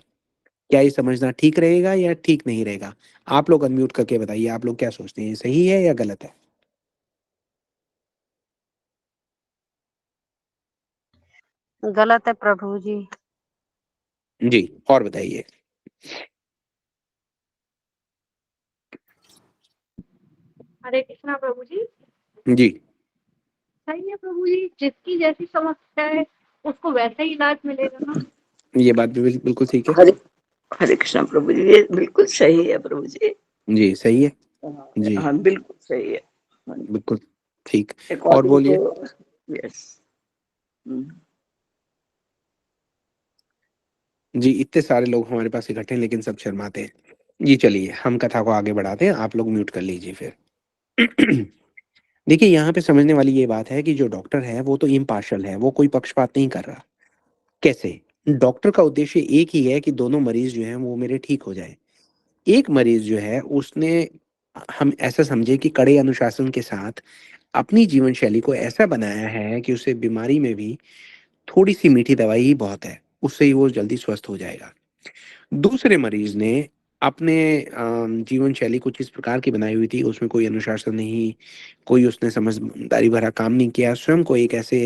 क्या ये समझना ठीक रहेगा या ठीक नहीं रहेगा? आप लोग अनम्यूट करके बताइए, आप लोग क्या सोचते हैं, ये सही है या गलत है? गलत है प्रभु जी। जी, और बताइए। हरे कृष्णा प्रभु जी। जी, सही है प्रभु जी, जिसकी जैसी समस्या है उसको वैसा ही इलाज मिलेगा ना। ये बात भी बिल्कुल ठीक है। हरे हरे कृष्णा प्रभु जी, ये बिल्कुल सही है प्रभु जी। जी, सही है। हाँ जी, हाँ, बिल्कुल सही है। बिल्कुल ठीक। और अकॉर्डिंग टू, बोलिए। यस। जी, इतने सारे लोग हमारे पास इकट्ठे हैं लेकिन सब शर्माते हैं। जी, चलिए हम कथा को आगे बढ़ाते हैं, आप लोग म्यूट कर लीजिए फिर। देखिए यहाँ पे समझने वाली ये बात है कि जो डॉक्टर है वो तो इम्पार्शियल है, वो कोई पक्षपात नहीं कर रहा। कैसे? डॉक्टर का उद्देश्य एक ही है कि दोनों मरीज जो हैं वो मेरे ठीक हो जाएँ। एक मरीज जो है उसने हम ऐसा समझे कि कड़े अनुशासन के साथ अपनी जीवन शैली को ऐसा बनाया है कि उसे बीमारी में भी थोड़ी-सी मीठी दवाई ही बहुत है, उससे ही वो जल्दी स्वस्थ हो जाएगा। दूसरे मरीज ने अपने जीवन शैली कुछ इस प्रकार की बनाई हुई थी, उसमें कोई अनुशासन नहीं, कोई उसने समझदारी भरा काम नहीं किया, स्वयं को एक ऐसे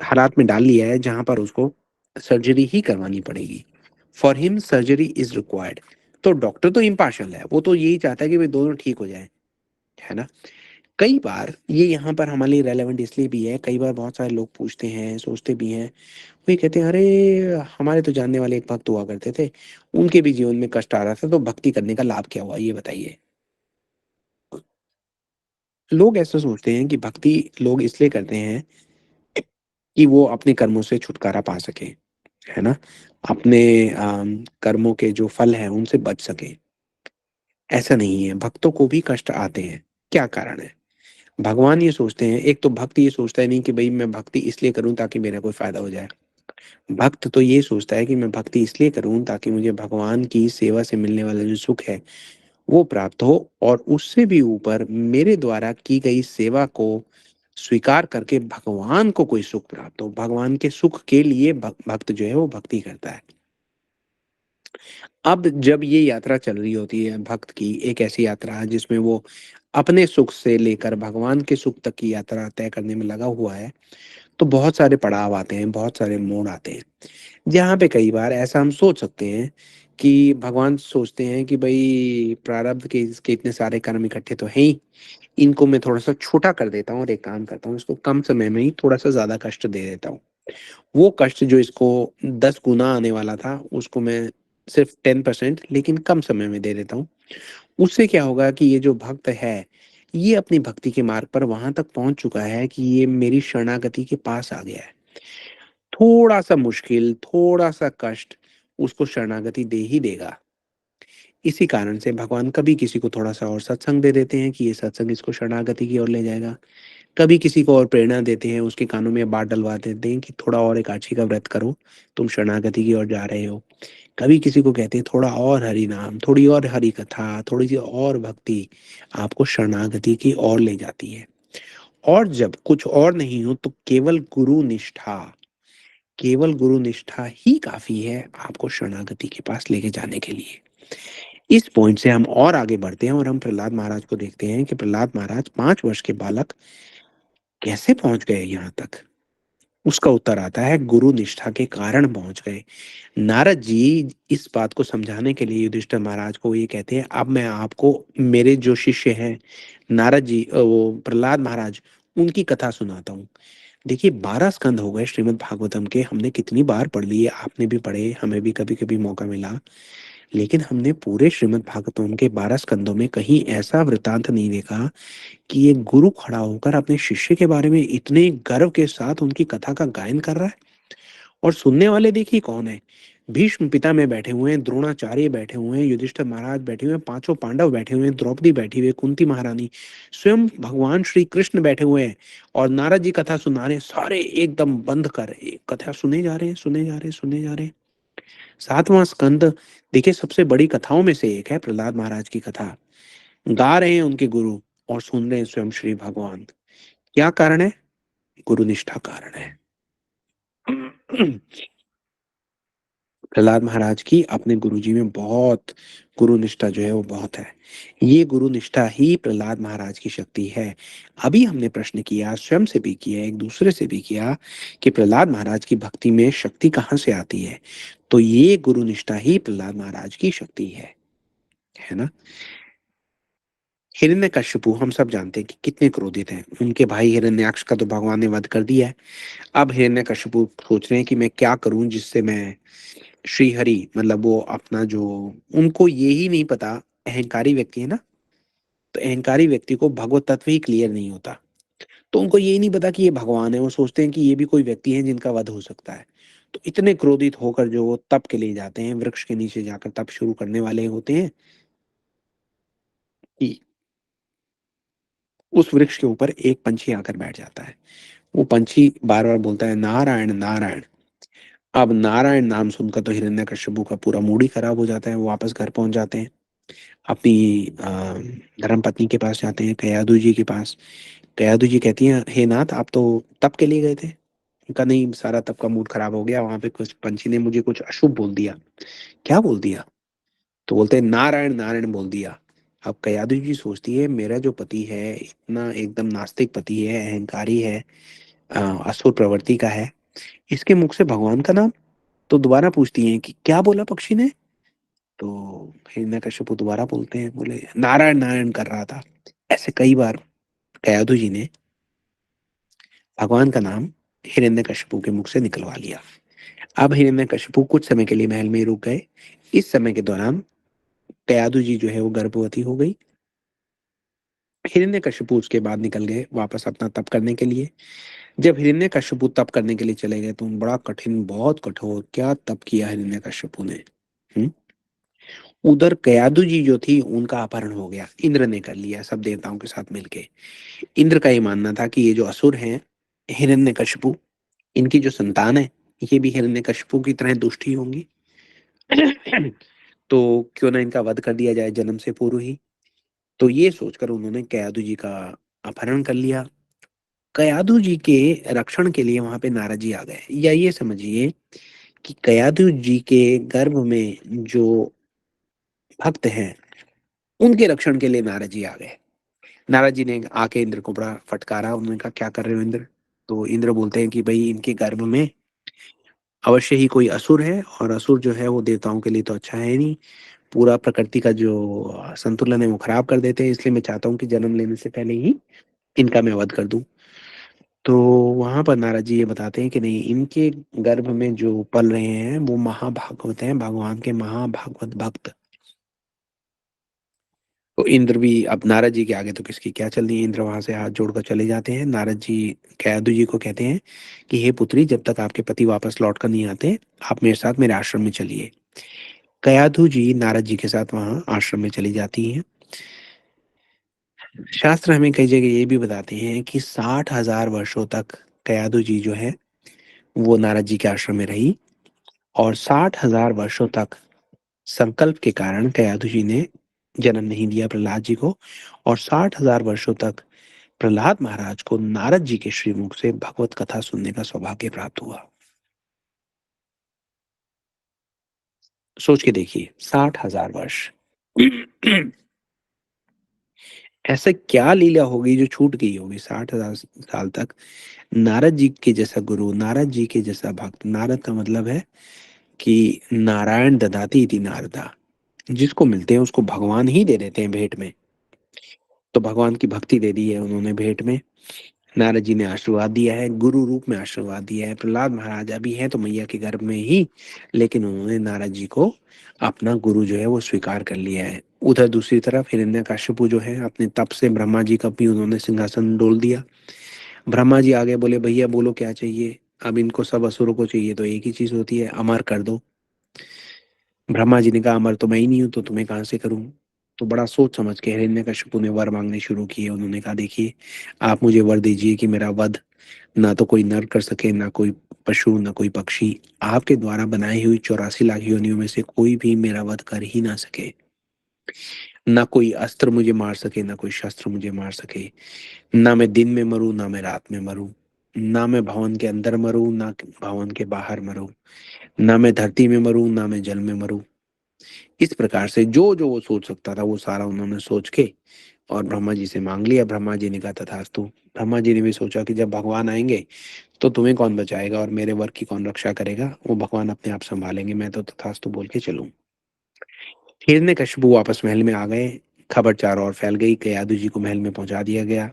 हालात में डाल लिया है जहाँ पर उसको सर्जरी ही करवानी पड़ेगी। For him surgery is required. तो डॉक्टर तो इम्पार्शियल है, वो तो यही चाहता है कि भई दोनों ठीक हो जाएँ, है ना? कई बार ये यहाँ पर हमारे लिए रेलेवेंट इसलिए भी है, कई बार बहुत सारे लोग पूछते हैं, सोचते भी हैं, वे कहते हैं, "अरे! हमारे तो जानने वाले एक भक्त हुआ करते थे, उनके भी जीवन में कष्ट आ रहा था, तो भक्ति करने का लाभ क्या हुआ, ये बताइए?" लोग ऐसा सोचते हैं कि भक्ति लोग इसलिए करते हैं कि वो अपने कर्मों से छुटकारा पा सकें, है ना? अपने कर्मों के जो फल हैं, उनसे बच सकें। ऐसा नहीं है, भक्तों को भी कष्ट आते हैं। क्या कारण है? भगवान ये सोचते हैं, एक तो भक्त ये सोचता है नहीं कि भई मैं भक्ति इसलिए करूँ ताकि मेरा कोई फ़ायदा हो जाए। भक्त तो ये सोचता है कि मैं भक्ति इसलिए करूँ ताकि मुझे भगवान की सेवा से मिलने वाला जो सुख है, वो प्राप्त हो और उससे भी ऊपर मेरे द्वारा की गई सेवा को स्वीकार करके भगवान को कोई सुख प्राप्त हो। भगवान के सुख के लिए भक्त जो है वो भक्ति करता है। अब जब ये यात्रा चल रही होती है भक्त की, एक ऐसी यात्रा जिसमें वो अपने सुख से लेकर भगवान के सुख तक की यात्रा तय करने में लगा हुआ है, तो बहुत सारे पड़ाव आते हैं, बहुत सारे मोड़ आते हैं। जहाँ पे कई बार ऐसा हम सोच सकते हैं कि भगवान सोचते हैं कि भई प्रारब्ध के इसके इतने सारे कर्म इकट्ठे तो हैं ही, इनको मैं थोड़ा-सा छोटा कर देता हूँ और एक काम करता हूँ, इसको कम समय में ही थोड़ा-सा ज़्यादा कष्ट दे देता हूँ। वो कष्ट जो इसको 10 गुना आने वाला था, उसको मैं सिर्फ़ 10% लेकिन कम समय में दे देता हूँ। उससे क्या होगा कि ये जो भक्त है, ये अपनी भक्ति के मार्ग पर वहाँ तक पहुँच चुका है कि ये मेरी शरणागति के पास आ गया है। थोड़ा-सा मुश्किल, थोड़ा-सा कष्ट उसको शरणागति दे ही देगा। इसी कारण से भगवान कभी किसी को थोड़ा-सा और सत्संग दे देते हैं कि ये सत्संग इसको शरणागति की ओर ले जाएगा। कभी किसी को और प्रेरणा देते हैं, उसके कानों में बात डलवा देते हैं कि थोड़ा और एकादशी का व्रत करो, तुम शरणागति की ओर जा रहे हो। कभी किसी को कहते हैं थोड़ा और हरि नाम, थोड़ी और हरि कथा, थोड़ी-सी और भक्ति आपको शरणागति की ओर ले जाती है। और जब कुछ और नहीं हो तो केवल गुरु निष्ठा ही काफ़ी है आपको शरणागति के पास लेके जाने के लिए। इस पॉइंट से हम और आगे बढ़ते हैं और हम प्रहलाद महाराज को देखते हैं कि प्रहलाद महाराज 5 वर्ष के बालक कैसे पहुँच गए यहाँ तक? उसका उत्तर आता है गुरु निष्ठा के कारण पहुँच गए। नारद जी इस बात को समझाने के लिए युधिष्ठिर महाराज को ये कहते हैं, अब मैं आपको मेरे जो शिष्य हैं नारद जी वो प्रहलाद महाराज उनकी कथा सुनाता हूँ। देखिए 12 स्कंद हो गए श्रीमद् भागवतम के, हमने कितनी बार पढ़ लिए, आपने भी पढ़े, हमें भी कभी-कभी मौका मिला। लेकिन हमने पूरे श्रीमद् भागवतम के 12 स्कंदों में कहीं ऐसा वृत्तांत नहीं देखा कि एक गुरु खड़ा होकर अपने शिष्य के बारे में इतने गर्व के साथ उनकी कथा का गायन कर रहा है। और सुनने वाले देखिए कौन है? भीष्म पितामह बैठे हुए हैं, द्रोणाचार्य बैठे हुए हैं, युधिष्ठिर महाराज बैठे हुए हैं, पांचों पांडव बैठे हुए हैं, द्रौपदी बैठी हुई है, कुंती महारानी, स्वयं भगवान श्री कृष्ण बैठे हुए हैं और नारद जी कथा सुना रहे हैं। सारे एकदम बंद कर कथा सुने जा रहे हैं, सुने जा रहे हैं, सुने जा रहे हैं। 7वां स्कंद देखिए सबसे बड़ी कथाओं में से एक है प्रहलाद महाराज की कथा। गा रहे हैं उनके गुरु और सुन रहे हैं स्वयं श्री भगवान। क्या कारण है? गुरु निष्ठा कारण है। प्रहलाद महाराज की अपने गुरुजी में बहुत गुरु निष्ठा जो है वो बहुत है। ये गुरु निष्ठा ही प्रहलाद महाराज की शक्ति है। अभी हमने प्रश्न किया, स्वयं से भी किया, एक दूसरे से भी किया कि प्रहलाद महाराज की भक्ति में शक्ति कहाँ से आती है? तो ये गुरु निष्ठा ही प्रहलाद महाराज की शक्ति है ना? हिरण्यकश्यपु हम सब जानते हैं कि कितने क्रोधित हैं। उनके भाई हिरण्याक्ष का तो भगवान ने वध कर दिया है। अब हिरण्यकश्यपु सोच रहे हैं कि मैं क्या करूँ जिससे मैं श्रीहरि मतलब वो अपना जो उनको ये ही नहीं पता अहंकारी व्यक्ति है ना, तो अहंकारी व्यक्ति को भगवत तत्व ही क्लियर नहीं होता। तो उनको ये ही नहीं पता कि ये भगवान है, वो सोचते हैं कि ये भी कोई व्यक्ति है जिनका वध हो सकता है। तो इतने क्रोधित होकर जो वो तप के लिए जाते हैं, वृक्ष के नीचे जाकर तप शुरू करने वाले होते हैं कि उस वृक्ष के ऊपर एक पंछी आकर बैठ जाता है। वो पंछी बार-बार बोलता है नारायण, नारायण। अब नारायण नाम सुनकर तो हिरण्यकश्यपु का पूरा मूड ही खराब हो जाता है। वो वापस घर पहुँच जाते हैं। अपनी धर्मपत्नी के पास जाते हैं, कयाधु जी के पास। कयाधु जी कहती हैं, "हे नाथ, आप तो तप के लिए गए थे?" उनका नहीं, सारा तप का मूड खराब हो गया। वहाँ पे कुछ पंछी ने मुझे कुछ अशुभ बोल दिया। क्या बोल दिया? तो बोलते हैं नारायण, नारायण बोल दिया। अब कयाधु जी सोचती है, मेरा जो पति है, इतना एकदम नास्तिक पति है, अहंकारी है, असुर प्रवृत्ति का है, इसके मुख से भगवान का नाम? तो दोबारा पूछती हैं कि क्या बोला पक्षी ने? तो हिरण्यकश्यप दोबारा बोलते हैं, बोले नारायण, नारायण कर रहा था। ऐसे कई बार कयाधु जी ने भगवान का नाम हिरण्यकश्यप के मुख से निकलवा लिया। अब हिरण्यकश्यप कुछ समय के लिए महल में ही रुक गए। इस समय के दौरान कयाधु जी जो है वो गर्भवती हो गई। हिरण्यकश्यप उसके बाद निकल गए वापस अपना तप करने के लिए। जब हिरण्यकश्यप तप करने के लिए चले गए तो बड़ा कठिन, बहुत कठोर क्या तप किया हिरण्यकश्यप ने। हम्म? उधर कयाधु जी जो थी उनका अपहरण हो गया, इंद्र ने कर लिया सब देवताओं के साथ मिलके। इंद्र का ये मानना था कि ये जो असुर हैं, हिरण्यकश्यप, इनकी जो संतान है, ये भी हिरण्यकश्यप की तरह दुष्ट ही होंगी। तो क्यों ना इनका वध कर दिया जाए जन्म से पूर्व ही। तो ये सोचकर उन्होंने कयाधु जी का अपहरण कर लिया। कयाधु जी के रक्षण के लिए वहां पे नारद जी आ गए, या ये समझिए कि कयाधु जी के गर्भ में जो भक्त हैं, उनके रक्षण के लिए नारद जी आ गए। नारद जी ने आके इंद्र को बड़ा फटकारा। उन्होंने कहा, क्या कर रहे हो इंद्र? तो इंद्र बोलते हैं कि भाई, इनके गर्भ में अवश्य ही कोई असुर है, और असुर जो है वो देवताओं के लिए तो अच्छा है नहीं। पूरा प्रकृति का जो संतुलन है वो खराब कर देते हैं। इसलिए मैं चाहता हूँ कि जन्म लेने से पहले ही इनका मैं वध कर दूं। तो वहां पर नारद जी ये बताते हैं कि नहीं, इनके गर्भ में जो पल रहे हैं वो महाभागवत हैं, भगवान के महाभागवत भक्त। तो इंद्र भी अब नारद जी के आगे तो किसकी क्या चल रही है। इंद्र वहां से हाथ जोड़कर चले जाते हैं। नारद जी कयाधु जी को कहते हैं कि हे पुत्री, जब तक आपके पति वापस लौट कर नहीं आते, आप मेरे साथ मेरे आश्रम में चलिए। कयाधु जी नारद जी के साथ वहां आश्रम में चली जाती हैं। शास्त्र हमें कई जगह ये भी बताते हैं कि 60,000 वर्षों तक कयाधु जी जो है वो नारद जी के आश्रम में रही, और 60,000 वर्षों तक संकल्प के कारण कयाधु जी ने जन्म नहीं दिया प्रहलाद जी को, और 60,000 वर्षों तक प्रहलाद महाराज को नारद जी के श्रीमुख से भगवत कथा सुनने का सौभाग्य प्राप्त हुआ। सोच के देखिए, 60,000 वर्ष। ऐसा क्या लीला होगी जो छूट गई होगी 60,000 साल तक? नारद जी के जैसा गुरु, नारद जी के जैसा भक्त, नारद का मतलब है कि नारायण ददाति इति नारदा, जिसको मिलते हैं उसको भगवान ही दे देते हैं भेंट में। तो भगवान की भक्ति दे दी है उन्होंने भेंट में। नारद जी ने आशीर्वाद दिया है, गुरु रूप में आशीर्वाद दिया है। प्रहलाद महाराज अभी है तो मैया के गर्भ में ही, लेकिन उन्होंने नारद जी को अपना गुरु जो है वो स्वीकार कर लिया है। उधर दूसरी तरफ हिरण्यकश्यप जो है, अपने तप से ब्रह्मा जी का भी उन्होंने सिंहासन डोल दिया। ब्रह्मा जी आगे बोले, भैया बोलो क्या चाहिए? अब इनको सब असुरों को चाहिए तो एक ही चीज होती है, अमर कर दो। ब्रह्मा जी ने कहा, अमर तो मैं ही नहीं हूं तो तुम्हें कहां से करूं? तो बड़ा सोच समझ के हिरण्यकश्यप ने वर मांगने शुरू किए। उन्होंने कहा, देखिए, आप मुझे वर दीजिए कि मेरा वध ना तो कोई नर कर सके, ना कोई पशु, ना कोई पक्षी। आपके द्वारा बनाई हुई 84 लाख योनियों में से कोई भी मेरा वध कर ही ना सके। ना कोई अस्त्र मुझे मार सके, ना कोई शस्त्र मुझे मार सके। ना मैं दिन में मरूं, ना मैं रात में मरूं। ना मैं भवन के अंदर मरूं, ना भवन के बाहर मरूं। ना मैं धरती में मरूं, ना मैं जल में मरूं। इस प्रकार से जो जो वो सोच सकता था वो सारा उन्होंने सोच के और ब्रह्मा जी से मांग लिया। ब्रह्मा जी ने कहा, तथास्तु। ब्रह्मा जी ने भी सोचा कि जब भगवान आएंगे तो तुम्हें कौन बचाएगा और मेरे वर्ग की कौन रक्षा करेगा? वो भगवान अपने आप संभालेंगे, मैं तो तथास्तु बोल के चलूं। हिरण्यकशिपु वापस महल में आ गए। खबर चारों ओर फैल गई, कयाधु जी को महल में पहुंचा दिया गया।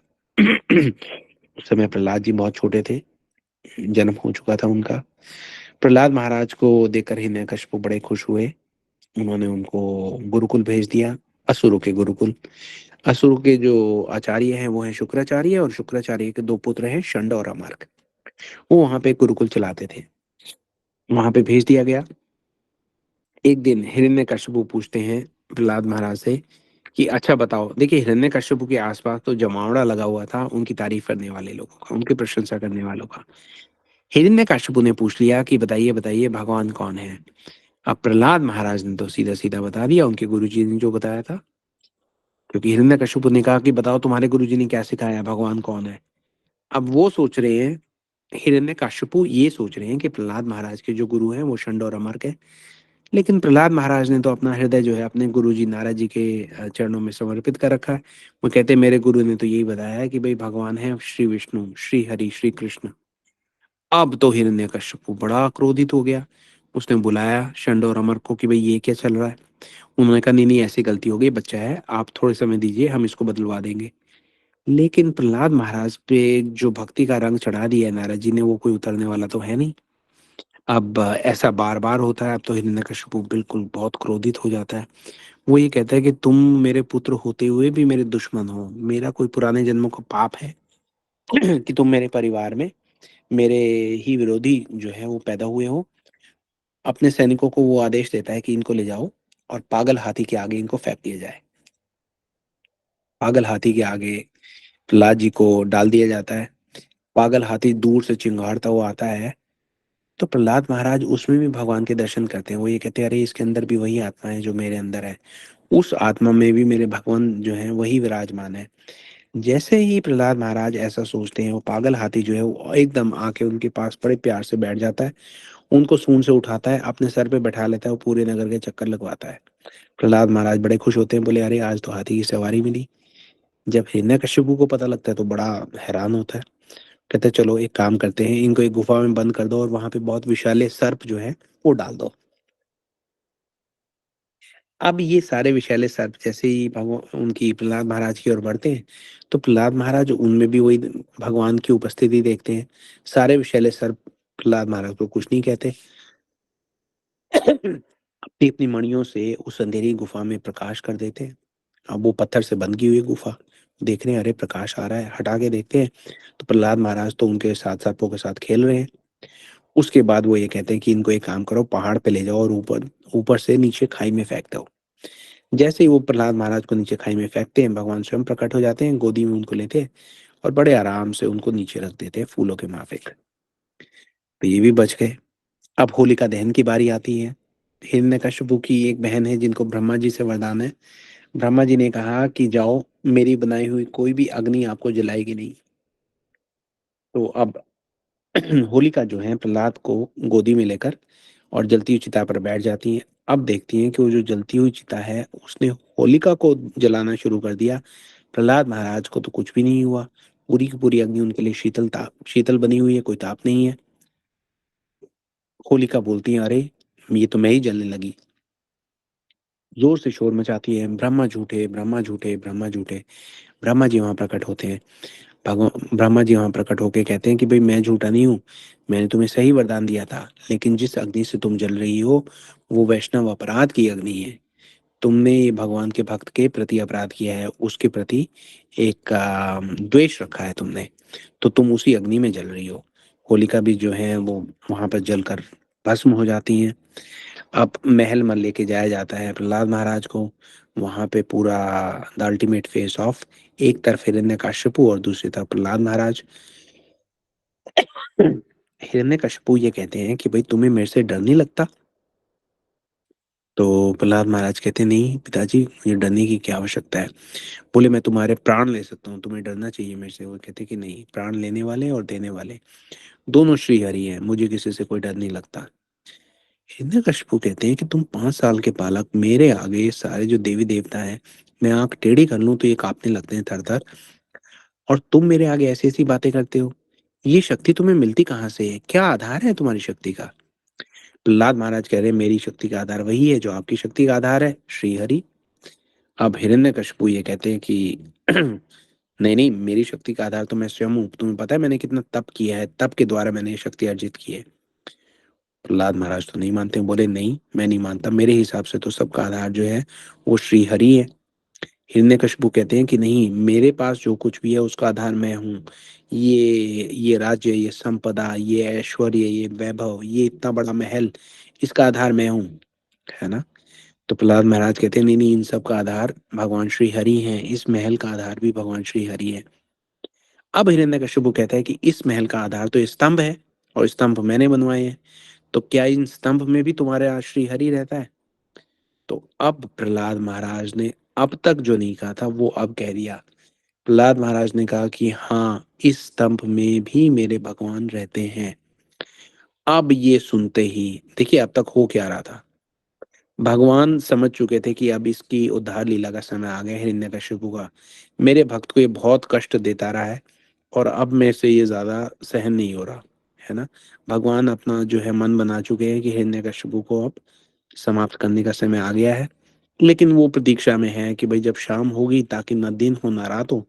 उस समय प्रहलाद जी बहुत छोटे थे, जन्म हो चुका था उनका। प्रहलाद महाराज को देखकर हिरण्यकशिपु बड़े खुश हुए। उन्होंने उनको गुरुकुल भेज दिया, असुरों के गुरुकुल। असुर के जो आचार्य हैं वो हैं शुक्राचार्य, और शुक्राचार्य के दो पुत्र हैं षंड और अमार्क। वो वहां पे गुरुकुल चलाते थे, वहां पे भेज दिया गया। एक दिन हिरण्यकशिपु पूछते हैं प्रहलाद महाराज से कि अच्छा बताओ, देखिए हिरण्यकश्यप के आस-पास तो जमावड़ा लगा हुआ था उनकी तारीफ़ करने वाले लोगों का, उनकी प्रशंसा करने वालों का। हिरण्यकश्यप ने पूछ लिया कि बताइए, बताइए भगवान कौन है? अब प्रहलाद महाराज ने तो सीधा-सीधा बता दिया उनके गुरुजी ने जो बताया था। क्योंकि हिरण्यकश्यप ने कहा कि बताओ तुम्हारे गुरुजी ने क्या सिखाया, भगवान कौन है? अब वो सोच रहे हैं, हिरण्यकश्यपु ये सोच रहे हैं कि प्रहलाद महाराज के जो गुरु हैं वो षंड और अमर्क हैं। लेकिन प्रहलाद महाराज ने तो अपना हृदय जो है अपने गुरुजी नारद जी के चरणों में समर्पित कर रखा है। वो कहते हैं मेरे गुरु ने तो यही बताया है कि भई भगवान है श्री विष्णु, श्री हरि, श्री कृष्ण। अब तो हिरण्यकश्यपु बड़ा क्रोधित हो गया। उसने बुलाया षंड और अमर को कि भई ये क्या चल रहा है? उन्होंने कहा नहीं, नहीं ऐसी गलती हो गई, बच्चा है, आप थोड़े समय दीजिए हम इसको बदलवा देंगे। लेकिन प्रहलाद महाराज पे जो भक्ति का रंग चढ़ा दिया है नारद जी ने वो कोई उतरने वाला तो है नहीं। अब ऐसा बार-बार होता है, अब तो हिरण्यकश्यपु बिल्कुल बहुत क्रोधित हो जाता है। वो ये कहता है कि तुम मेरे पुत्र होते हुए भी मेरे दुश्मन हो। मेरा कोई पुराने जन्मों का पाप है कि तुम मेरे परिवार में मेरे ही विरोधी जो है वो पैदा हुए हो। अपने सैनिकों को वो आदेश देता है कि इनको ले जाओ और पागल हाथी के आगे इनको फेंक दिया जाए। पागल हाथी के आगे प्रहलाद जी को डाल दिया जाता है। पागल हाथी दूर से चिंघाड़ता हुआ आता है, तो प्रहलाद महाराज उसमें भी भगवान के दर्शन करते हैं। वो ये कहते हैं, "अरे! इसके अंदर भी वही आत्मा है जो मेरे अंदर है। उस आत्मा में भी मेरे भगवान जो हैं वही विराजमान है।" जैसे ही प्रहलाद महाराज ऐसा सोचते हैं, वो पागल हाथी जो है वो एकदम आके उनके पास बड़े प्यार से बैठ जाता है, उनको सूँड से उठाता है, अपने सर पे बैठा लेता है और पूरे नगर के चक्कर लगवाता है। प्रहलाद महाराज बड़े खुश होते हैं, बोले, "अरे! आज तो हाथी की सवारी मिली।" जब हिरण्यकश्यपु को पता लगता है तो बड़ा हैरान होता है। कहते हैं चलो एक काम करते हैं, इनको एक गुफा में बंद कर दो और वहाँ पे बहुत विषैले सर्प जो हैं वो डाल दो। अब ये सारे विषैले सर्प जैसे ही भगव उनकी प्रहलाद महाराज की ओर बढ़ते हैं, तो प्रहलाद महाराज उनमें भी वही भगवान की उपस्थिति देखते हैं। सारे विषैले सर्प प्रहलाद महाराज को कुछ नहीं कहते। अपनी-अपनी मणियों से उस अंधेरी गुफा में प्रकाश कर देते हैं। अब वो पत्थर से बंध गई हुई गुफा। देख रहे हैं अरे प्रकाश आ रहा है, हटा के देखते हैं, तो प्रहलाद महाराज तो उनके साथ सर्पों के साथ खेल रहे हैं। उसके बाद वो ये कहते हैं कि इनको एक काम करो, पहाड़ पे ले जाओ और ऊपर ऊपर से नीचे खाई में फेंक दो। जैसे ही वो प्रहलाद महाराज को नीचे खाई में फेंकते हैं, भगवान स्वयं प्रकट हो जाते हैं, गोदी में उनको लेते हैं और बड़े आराम से उनको नीचे रख देते हैं फूलों के माफ़िक। तो ये भी बच गए। अब होलिका दहन की बारी आती है। हिरण्यकशिपु की एक बहन है जिनको ब्रह्मा जी से वरदान है। ब्रह्मा जी ने कहा कि जाओ, मेरी बनाई हुई कोई भी अग्नि आपको जलाएगी नहीं। तो अब होलिका जो है प्रहलाद को गोदी में लेकर और जलती हुई चिता पर बैठ जाती हैं। अब देखती हैं कि वो जो जलती हुई चिता है उसने होलिका को जलाना शुरू कर दिया। प्रहलाद महाराज को तो कुछ भी नहीं हुआ। पूरी की पूरी अग्नि उनके लिए शीतल बनी हुई है, कोई ताप नहीं है। होलिका बोलती है, "अरे! ये तो मैं ही जलने लगी।" ज़ोर से शोर मचाती है, "ब्रह्मा झूठे, ब्रह्मा झूठे, ब्रह्मा झूठे।" ब्रह्मा जी वहाँ प्रकट होते हैं। ब्रह्मा जी वहाँ प्रकट होके कहते हैं कि भई मैं झूठा नहीं हूँ, मैंने तुम्हें सही वरदान दिया था, लेकिन जिस अग्नि से तुम जल रही हो, वो वैष्णव अपराध की अग्नि है। तुमने ये भगवान के भक्त के प्रति अपराध किया है, उसके प्रति एक द्वेष रखा है तुमने, तो तुम उसी अग्नि में जल रही हो। होलिका भी जो है वो वहाँ पर जलकर भस्म हो जाती हैं। अब महल में लेके जाया जाता है प्रहलाद महाराज को, वहाँ पे पूरा द अल्टीमेट फेस ऑफ, एक तरफ हिरण्यकश्यपु और दूसरी तरफ प्रहलाद महाराज। हिरण्यकशिपु ये कहते हैं कि भाई तुम्हें मेरे से डर नहीं लगता? तो प्रहलाद महाराज कहते हैं नहीं पिताजी, मुझे डरने की क्या आवश्यकता है। बोले मैं तुम्हारे प्राण ले सकता हूँ, तुम्हें डरना चाहिए मेरे से। वो कहते कि नहीं, प्राण लेने वाले और देने वाले दोनों श्री हरि हैं, मुझे किसी से कोई डर नहीं लगता। हिरण्यकशिपु कहते हैं कि तुम 5 साल के बालक, मेरे आगे सारे जो देवी देवता हैं, मैं आंख टेढ़ी कर लूं तो ये कांपने लगते हैं थर थर, और तुम मेरे आगे ऐसी ऐसी बातें करते हो। ये शक्ति तुम्हें मिलती कहाँ से है, क्या आधार है तुम्हारी शक्ति का? प्रहलाद महाराज कह रहे हैं मेरी शक्ति का आधार वही है जो आपकी शक्ति का आधार है, श्री हरि। अब हिरण्यकशिपु ये कहते हैं कि नहीं नहीं, मेरी शक्ति का आधार तो मैं स्वयं हूँ। तुम्हें पता है मैंने कितना तप किया है, तप के द्वारा मैंने ये शक्ति अर्जित की है। प्रहलाद महाराज तो नहीं मानते, बोले नहीं मैं नहीं मानता, मेरे हिसाब से तो सबका आधार जो है वो श्री हरि है। हिरण्यकशिपु कहते हैं कि नहीं, मेरे पास जो कुछ भी है उसका आधार मैं हूँ। ये राज्य, ये संपदा, ये ऐश्वर्य, ये वैभव, ये इतना बड़ा महल, इसका आधार मैं हूँ, है ना? तो प्रहलाद महाराज कहते हैं, नहीं नहीं, इन सब का आधार भगवान श्री हरि हैं, इस महल का आधार भी भगवान श्री हरि है। अब हिरण्यकशिपु कहता है कि इस महल का आधार तो स्तंभ है, और स्तंभ मैंने बनवाए हैं, तो क्या इन स्तंभ में भी तुम्हारे श्री हरि रहता है? तो अब प्रहलाद महाराज ने अब तक जो नहीं कहा था वो अब कह दिया। प्रहलाद महाराज ने कहा कि हाँ, इस स्तंभ में भी मेरे भगवान रहते हैं। अब ये सुनते ही देखिए अब तक हो क्या रहा था। भगवान समझ चुके थे कि अब इसकी उद्धार लीला का समय आ गया, हिरण्यकशिपु का। मेरे भक्त को ये बहुत कष्ट देता रहा है, और अब मेरे से ये ज्यादा सहन नहीं हो रहा, है ना। भगवान अपना जो है मन बना चुके हैं कि हिरण्यकशिपु को अब समाप्त करने का समय आ गया है। लेकिन वो प्रतीक्षा में है कि भाई जब शाम होगी, ताकि न दिन हो ना रात हो,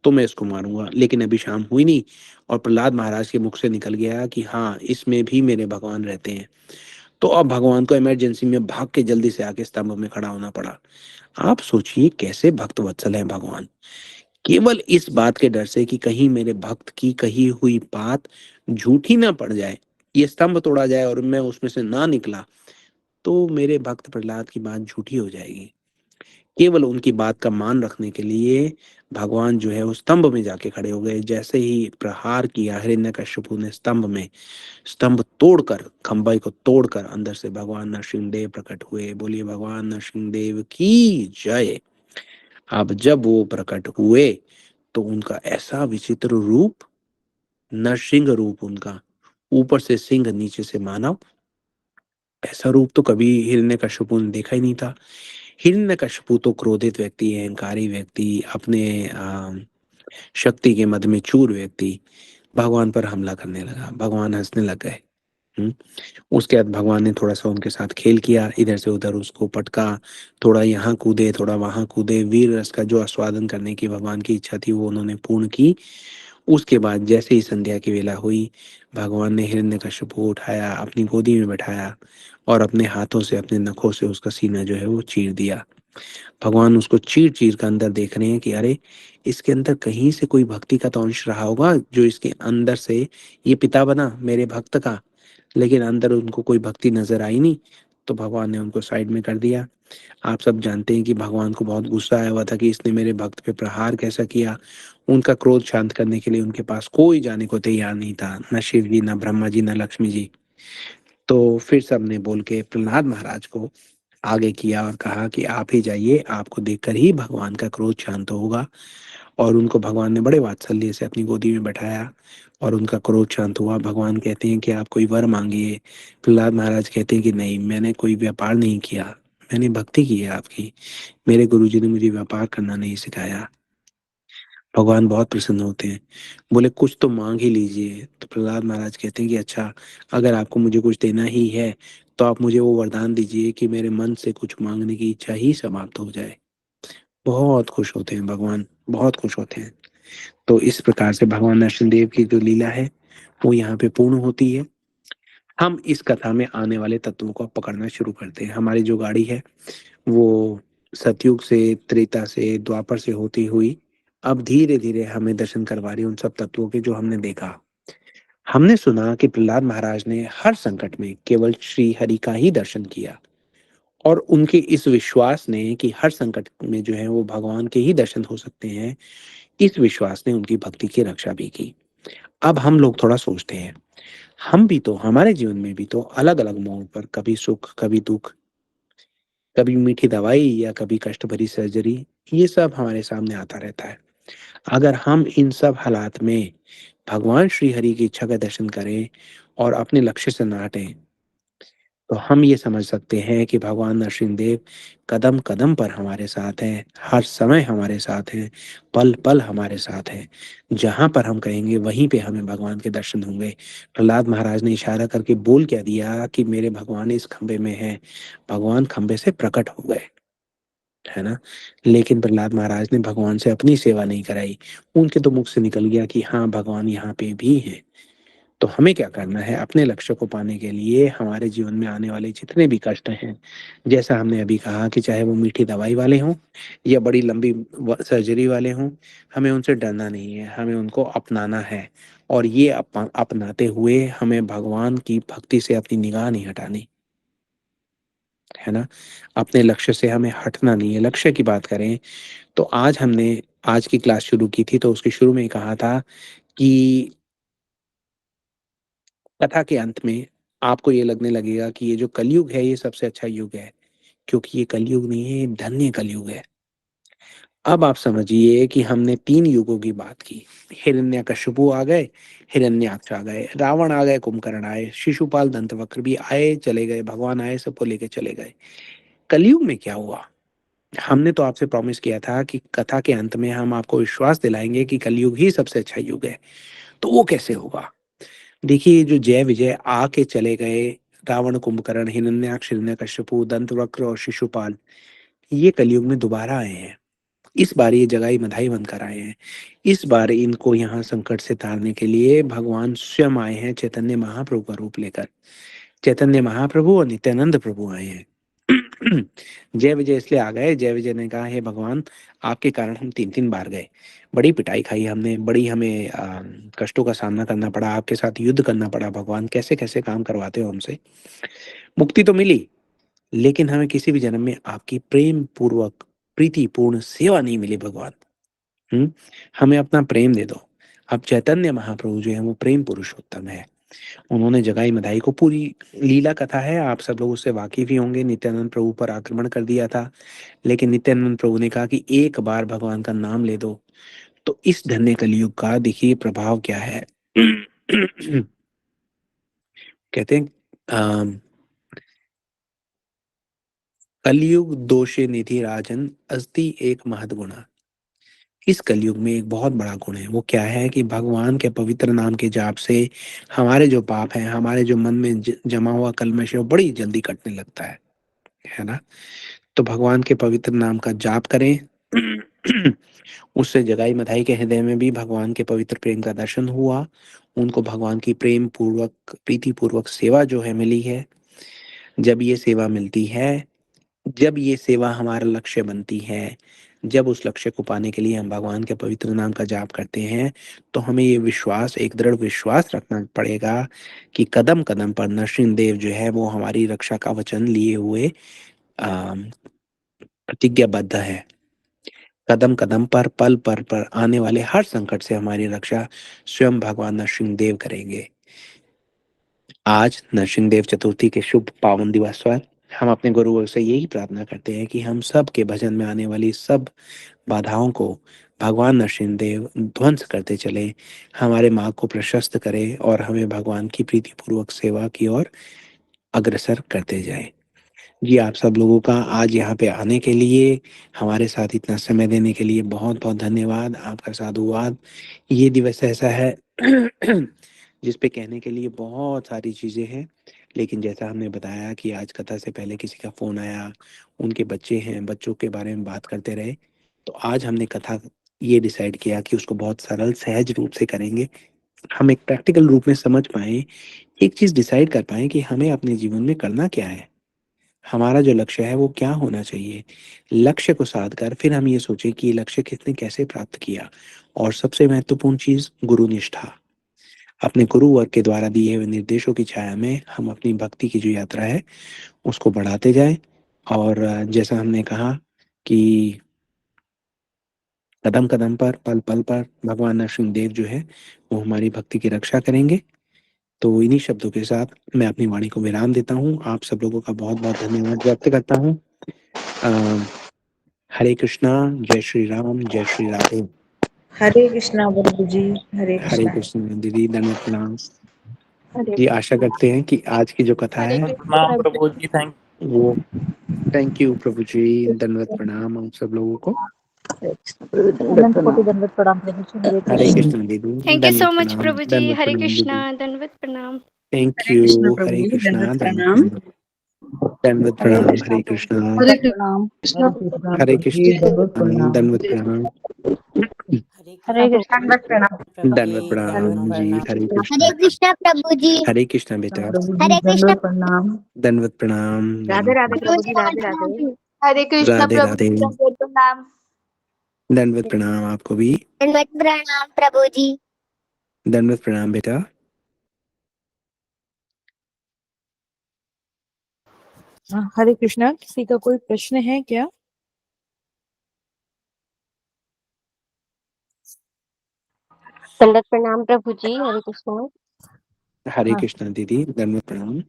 तो मैं इसको मारूंगा। लेकिन अभी शाम हुई नहीं, और प्रहलाद महाराज के मुख से निकल गया कि हाँ, इसमें भी मेरे भगवान रहते हैं। तो अब भगवान को इमरजेंसी में भाग के जल्दी से आके स्तंभ में खड़ा होना पड़ा। आप सोचिए कैसे भक्त वत्सल है भगवान। केवल इस बात के डर से कि कहीं मेरे भक्त की कही हुई बात झूठी ना पड़ जाए, ये स्तंभ तोड़ा जाए और मैं उसमें से ना निकला, तो मेरे भक्त प्रहलाद की बात झूठी हो जाएगी। केवल उनकी बात का मान रखने के लिए भगवान जो है उस स्तंभ में जाके खड़े हो गए। जैसे ही प्रहार किया हिरण्यकशिपु ने स्तंभ में, स्तंभ तोड़कर, खंबाई को तोड़कर अंदर से भगवान नरसिंहदेव प्रकट हुए। बोलिए भगवान नरसिंहदेव की जय। अब जब वो प्रकट हुए तो उनका ऐसा विचित्र रूप, नरसिंह रूप उनका, ऊपर से सिंह नीचे से मानव, ऐसा रूप तो कभी हिरण्यकशिपु ने देखा ही नहीं था। हिरण्यकशिपु तो क्रोधित व्यक्ति है, अहंकारी व्यक्ति, अपने शक्ति के मद में चूर व्यक्ति भगवान पर हमला करने लगा। भगवान हंसने लग गए। हम्म। उसके बाद भगवान ने थोड़ा सा उनके साथ खेल किया, इधर से उधर उसको पटका, थोड़ा यहाँ कूदे थोड़ा वहां कूदे। वीर रस का जो आस्वादन करने की भगवान की इच्छा थी वो उन्होंने पूर्ण की। उसके बाद जैसे ही संध्या की वेला हुई, भगवान ने हिरण्यकशिपु को उठाया, अपनी गोदी में बैठाया, और अपने हाथों से, अपने नखों से उसका सीना जो है वो चीर दिया। भगवान उसको चीर चीर कर अंदर देख रहे हैं कि अरे, इसके अंदर कहीं से कोई भक्ति का तो अंश रहा होगा, जो इसके अंदर से ये पिता बना मेरे भक्त का। लेकिन अंदर उनको कोई भक्ति नजर आई नहीं, तो भगवान ने उनको साइड में कर दिया। आप सब जानते हैं कि भगवान को बहुत गुस्सा आया हुआ था कि इसने मेरे भक्त पे प्रहार कैसा किया। उनका क्रोध शांत करने के लिए उनके पास कोई जाने को तैयार नहीं था, न शिव जी, न ब्रह्मा जी, न लक्ष्मी जी। तो फिर सबने बोल के प्रहलाद महाराज को आगे किया और कहा कि आप ही जाइए, आपको देखकर ही भगवान का क्रोध शांत होगा। और उनको भगवान ने बड़े वात्सल्य से अपनी गोदी में बैठाया, और उनका क्रोध शांत हुआ। भगवान कहते हैं कि आप कोई वर मांगिए। प्रहलाद महाराज कहते हैं कि नहीं, मैंने कोई व्यापार नहीं किया, मैंने भक्ति की है आपकी। मेरे गुरुजी ने मुझे व्यापार करना नहीं सिखाया। भगवान बहुत प्रसन्न होते हैं, बोले कुछ तो मांग ही लीजिए। तो प्रहलाद महाराज कहते हैं कि अच्छा, अगर आपको मुझे कुछ देना ही है तो आप मुझे वो वरदान दीजिए कि मेरे मन से कुछ मांगने की इच्छा ही समाप्त हो जाए। बहुत खुश होते हैं भगवान, बहुत खुश होते हैं। तो इस प्रकार से भगवान नरसिंहदेव की जो लीला है वो यहाँ पे पूर्ण होती है। हम इस कथा में आने वाले तत्वों को पकड़ना शुरू करते हैं। हमारी जो गाड़ी है वो सतयुग से, त्रेता से, द्वापर से होती हुई अब धीरे धीरे हमें दर्शन करवा रही है उन सब तत्वों के जो हमने देखा। हमने सुना कि प्रहलाद महाराज ने हर संकट में केवल श्री हरि का ही दर्शन किया, और उनके इस विश्वास ने कि हर संकट में जो है वो भगवान के ही दर्शन हो सकते हैं, इस विश्वास ने उनकी भक्ति की रक्षा भी की। अब हम लोग थोड़ा सोचते हैं, हम भी तो, हमारे जीवन में भी तो अलग अलग मोड़ पर, कभी सुख कभी दुख, कभी मीठी दवाई या कभी कष्ट भरी सर्जरी, ये सब हमारे सामने आता रहता है। अगर हम इन सब हालात में भगवान श्री हरि की इच्छा का दर्शन करें और अपने लक्ष्य से ना हटें, तो हम ये समझ सकते हैं कि भगवान नरसिंहदेव कदम कदम पर हमारे साथ हैं, हर समय हमारे साथ हैं, पल पल हमारे साथ हैं। जहां पर हम कहेंगे वहीं पे हमें भगवान के दर्शन होंगे। प्रहलाद महाराज ने इशारा करके बोल क्या दिया कि मेरे भगवान इस खंबे में हैं। भगवान खंबे से प्रकट हो गए, है ना। लेकिन प्रहलाद महाराज ने भगवान से अपनी सेवा नहीं कराई। उनके तो मुख से निकल गया कि हाँ, भगवान यहाँ पे भी हैं। तो हमें क्या करना है, अपने लक्ष्य को पाने के लिए हमारे जीवन में आने वाले जितने भी कष्ट हैं, जैसा हमने अभी कहा कि चाहे वो मीठी दवाई वाले हों या बड़ी लंबी सर्जरी वाले हों, हमें उनसे डरना नहीं है, हमें उनको अपनाना है। और ये अपनाते हुए हमें भगवान की भक्ति से अपनी निगाह नहीं हटानी। है ना? अपने लक्ष्य से हमें हटना नहीं है। लक्ष्य की बात करें तो आज हमने आज की क्लास शुरू की थी, तो उसके शुरू में ही कहा था कि कथा के अंत में आपको ये लगने लगेगा कि ये जो कलयुग है, ये सबसे अच्छा युग है, क्योंकि ये कलयुग नहीं है, ये धन्य कलयुग है। अब आप समझिए कि हमने 3 युगों की बात की। हिरण्यकशिपु आ गए, हिरण्याक्ष आ गए, रावण आ गए, कुंभकर्ण आए, शिशुपाल, दंतवक्र भी आए, चले गए, भगवान आए, सबको लेके चले गए। कलयुग में क्या हुआ? हमने तो आपसे प्रॉमिस किया था कि कथा के अंत में हम आपको विश्वास दिलाएँगे कि कलयुग ही सबसे अच्छा युग है। तो वो कैसे होगा? देखिए, ये जो जय विजय आके चले गए, रावण, कुंभकर्ण, हिरण्याक्ष, हिरण्यकशिपु, दंतवक्र और शिशुपाल, ये कलयुग में दोबारा आए हैं। इस बार ये जगाई मधाई बनकर आए हैं। इस बार इनको यहाँ संकट से तारने के लिए भगवान स्वयं आए हैं, चैतन्य महाप्रभु का रूप लेकर। चैतन्य महाप्रभु और नित्यानंद प्रभु आए हैं। जय विजय इसलिए आ गए, जय विजय ने कहा, हे भगवान, आपके कारण हम 3-3 बार गए। बड़ी पिटाई खाई हमने, बड़ी हमें कष्टों का सामना करना पड़ा, आपके साथ युद्ध करना पड़ा भगवान, कैसे-कैसे काम करवाते हो हमसे। मुक्ति तो मिली, लेकिन हमें किसी भी जन्म में आपकी प्रेम पूर्वक, प्रीतिपूर्ण सेवा नहीं मिली भगवान। हुँ? हमें अपना प्रेम दे दो। अब चैतन्य महाप्रभु जो हैं वो प्रेम पुरुषोत्तम है। उन्होंने जगाई-मधाई को, पूरी लीला कथा है, आप सब लोग उससे वाकिफ़ ही होंगे। नित्यानंद प्रभु पर आक्रमण कर दिया था, लेकिन नित्यानंद प्रभु ने कहा कि एक बार भगवान का नाम ले दो। तो इस धन्य कलयुग का देखिए प्रभाव क्या है। कहते हैं कलयुग दोषे निधि राजन अस्ति एक महत् गुणा। इस कलयुग में एक बहुत बड़ा गुण है, वो क्या है कि भगवान के पवित्र नाम के जाप से हमारे जो पाप हैं, हमारे जो मन में जमा हुआ कल्मश है, वो बड़ी जल्दी कटने लगता है ना? तो भगवान के पवित्र नाम का जाप करें। उससे जगाई मधाई के हृदय में भी भगवान के पवित्र प्रेम का दर्शन हुआ। उनको भगवान की प्रेम पूर्वक, प्रीति पूर्वक सेवा जो है मिली है। जब ये सेवा मिलती है, जब ये सेवा हमारा लक्ष्य बनती है, जब उस लक्ष्य को पाने के लिए हम भगवान के पवित्र नाम का जाप करते हैं, तो हमें ये विश्वास, एक दृढ़ विश्वास रखना पड़ेगा कि कदम-कदम पर नरसिंहदेव जो है वो हमारी रक्षा का वचन लिए हुए अ, प्रतिज्ञाबद्ध है। कदम-कदम पर, पल-पल पर आने वाले हर संकट से हमारी रक्षा स्वयं भगवान नरसिंहदेव करेंगे। आज नरसिंहदेव चतुर्थी के शुभ पावन दिवस पर हम अपने गुरुवर से यही प्रार्थना करते हैं कि हम सब के भजन में आने वाली सब बाधाओं को भगवान नरसिंहदेव ध्वंस करते चलें, हमारे मार्ग को प्रशस्त करें और हमें भगवान की प्रीतिपूर्वक सेवा की ओर अग्रसर करते जाएँ। जी, आप सब लोगों का आज यहाँ पे आने के लिए, हमारे साथ इतना समय देने के लिए बहुत-बहुत धन्यवाद। आपका साधुवाद। ये दिवस ऐसा है जिस पे कहने के लिए बहुत सारी चीज़ें हैं, लेकिन जैसा हमने बताया कि आज कथा से पहले किसी का फ़ोन आया, उनके बच्चे हैं, बच्चों के बारे में बात करते रहे। तो आज हमने कथा ये डिसाइड किया कि उसको बहुत सरल, सहज रूप से करेंगे। हम एक प्रैक्टिकल रूप में समझ पाएँ, एक चीज़ डिसाइड कर पाएँ कि हमें अपने जीवन में करना क्या है? हमारा जो लक्ष्य है वो क्या होना चाहिए? लक्ष्य को साध कर फिर हम ये सोचें कि ये लक्ष्य किसने कैसे प्राप्त किया? और सबसे महत्वपूर्ण चीज़ गुरु निष्ठा। अपने गुरुवर के द्वारा दिए हुए निर्देशों की छाया में हम अपनी भक्ति की जो यात्रा है उसको बढ़ाते जाएँ और जैसा हमने कहा कि कदम-कदम पर, पल-पल पर भगवान नरसिंहदेव जो है वो हमारी भक्ति की रक्षा करेंगे। तो इन्हीं शब्दों के साथ मैं अपनी वाणी को विराम देता हूँ। आप सब लोगों का बहुत-बहुत धन्यवाद व्यक्त करता हूँ। अ हरे कृष्णा, जय श्री राम, जय श्री राधे। हरे कृष्णा प्रभु जी, हरे हरे कृष्णा। कृष्ण दीदी, दंडवत प्रणाम। हरे जी, आशा कृष्णा। करते हैं कि आज की जो कथा हरे है कृष्ण प्रणाम प्रभु प्रभु जी। जी, थैंक वो थैंक यू प्रभु जी, दंडवत प्रणाम आप सब लोगों को। हरे कृष्णा प्रभु, दंडवत अनंत कोटि प्रणाम। दंडवत प्रणाम प्रभु जी। हरे हरे कृष्ण। कृष्ण दीदी, थैंक यू सो मच प्रभु जी। दंडवत हरे प्रणाम कृष्णा, दीदी। दंडवत प्रणाम। थैंक हरे कृष्णा यू, प्रभु हरे जी, कृष्णा, दंडवत दंडवत प्रणाम। प्रणाम, दंडवत हरे प्रणाम, कृष्णा हरे प्रभु कृष्णा, जी, दंडवत प्रणाम। हरे कृष्णा हरे प्रभु जी, दंडवत कृष्ण, प्रणाम। दंडवत प्रणाम, हरे हरे कृष्ण कृष्ण दंडवत प्रणाम। प्रभु दंडवत जी, दंडवत प्रणाम जी, प्रणाम। हरे हरे कृष्ण। कृष्णा प्रभु जी। हरे कृष्ण कृष्णा बेटा, प्रभु जी, हरे कृष्णा दंडवत प्रणाम। दंडवत प्रणाम, राधे दंडवत राधे प्रणाम। प्रभु जी। राधे राधे। हरे कृष्णा राधे प्रभु राधे, जी, दंडवत प्रणाम। दंडवत प्रणाम आपको भी। दंडवत प्रणाम प्रभु जी। दंडवत प्रणाम बेटा। हरे कृष्णा, किसी का कोई प्रश्न है क्या? दंडवत प्रणाम प्रभु जी। हरे कृष्णा। हरे हाँ। कृष्णा दीदी, दंडवत प्रणाम।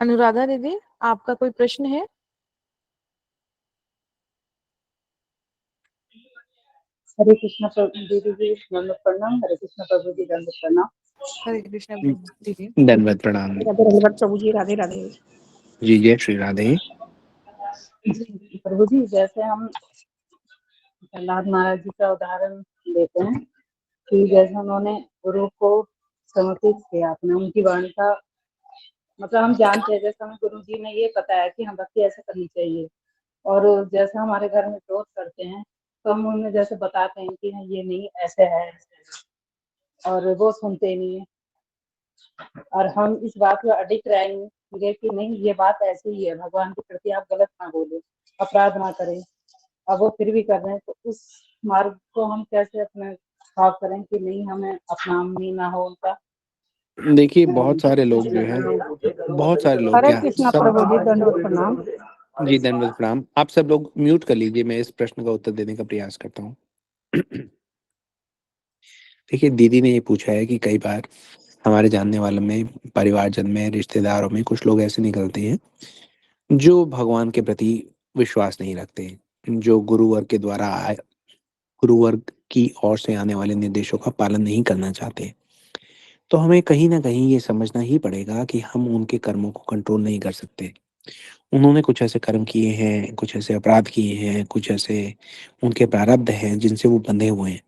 अनुराधा दीदी, आपका कोई प्रश्न है? हरे कृष्णा प्रभु दीदी जी, दंडवत प्रणाम। हरे कृष्णा प्रभु जी, दंडवत प्रणाम। हरे कृष्णा दीदी। दंडवत प्रणाम। राधे दंडवत प्रभु जी, राधे राधे। जी जय श्री राधे। जी प्रभु जी, जैसे हम प्रहलाद महाराज जी का उदाहरण लेते हैं कि जैसे उन्होंने गुरु को समर्पित किया अपने, उनकी वाणी का मतलब हम जानते हैं, जैसे हमें गुरु जी ने ये बताया कि हम भक्ति ऐसे करनी चाहिए, और जैसे हमारे घर में विरोध करते हैं तो हम उन्हें जैसे बताते हैं कि ये नहीं ऐसे है, और वो सुनते नहीं है, और हम इस बात में अडिग रहेंगे कि नहीं ये बात ऐसी ही है, भगवान के प्रति आप गलत ना बोले, अपराध ना करें, अब वो फिर भी कर रहे हैं, तो उस मार्ग को हम कैसे अपने साफ करें कि नहीं हमें अपनानी ना हो उनका। देखिए बहुत सारे लोग जो है, बहुत सारे लोग हरे क्या कृष्णा सब। प्रभु जी, दंडवत प्रणाम। जी दंडवत प्रणाम। आप सब लोग म्यूट कर लीजिए, मैं इस प्रश्न का उत्तर देने का प्रयास करता हूँ। देखिए दीदी ने ये पूछा है कि कई बार हमारे जानने वालों में, परिवारजन में, रिश्तेदारों में कुछ लोग ऐसे निकलते हैं जो भगवान के प्रति विश्वास नहीं रखते हैं, जो गुरुवर के द्वारा गुरुवर की ओर से आने वाले निर्देशों का पालन नहीं करना चाहते। तो हमें कहीं ना कहीं ये समझना ही पड़ेगा कि हम उनके कर्मों को कंट्रोल नहीं कर सकते। उन्होंने कुछ ऐसे कर्म किए हैं, कुछ ऐसे अपराध किए हैं, कुछ ऐसे उनके प्रारब्ध हैं जिनसे वो बंधे हुए हैं।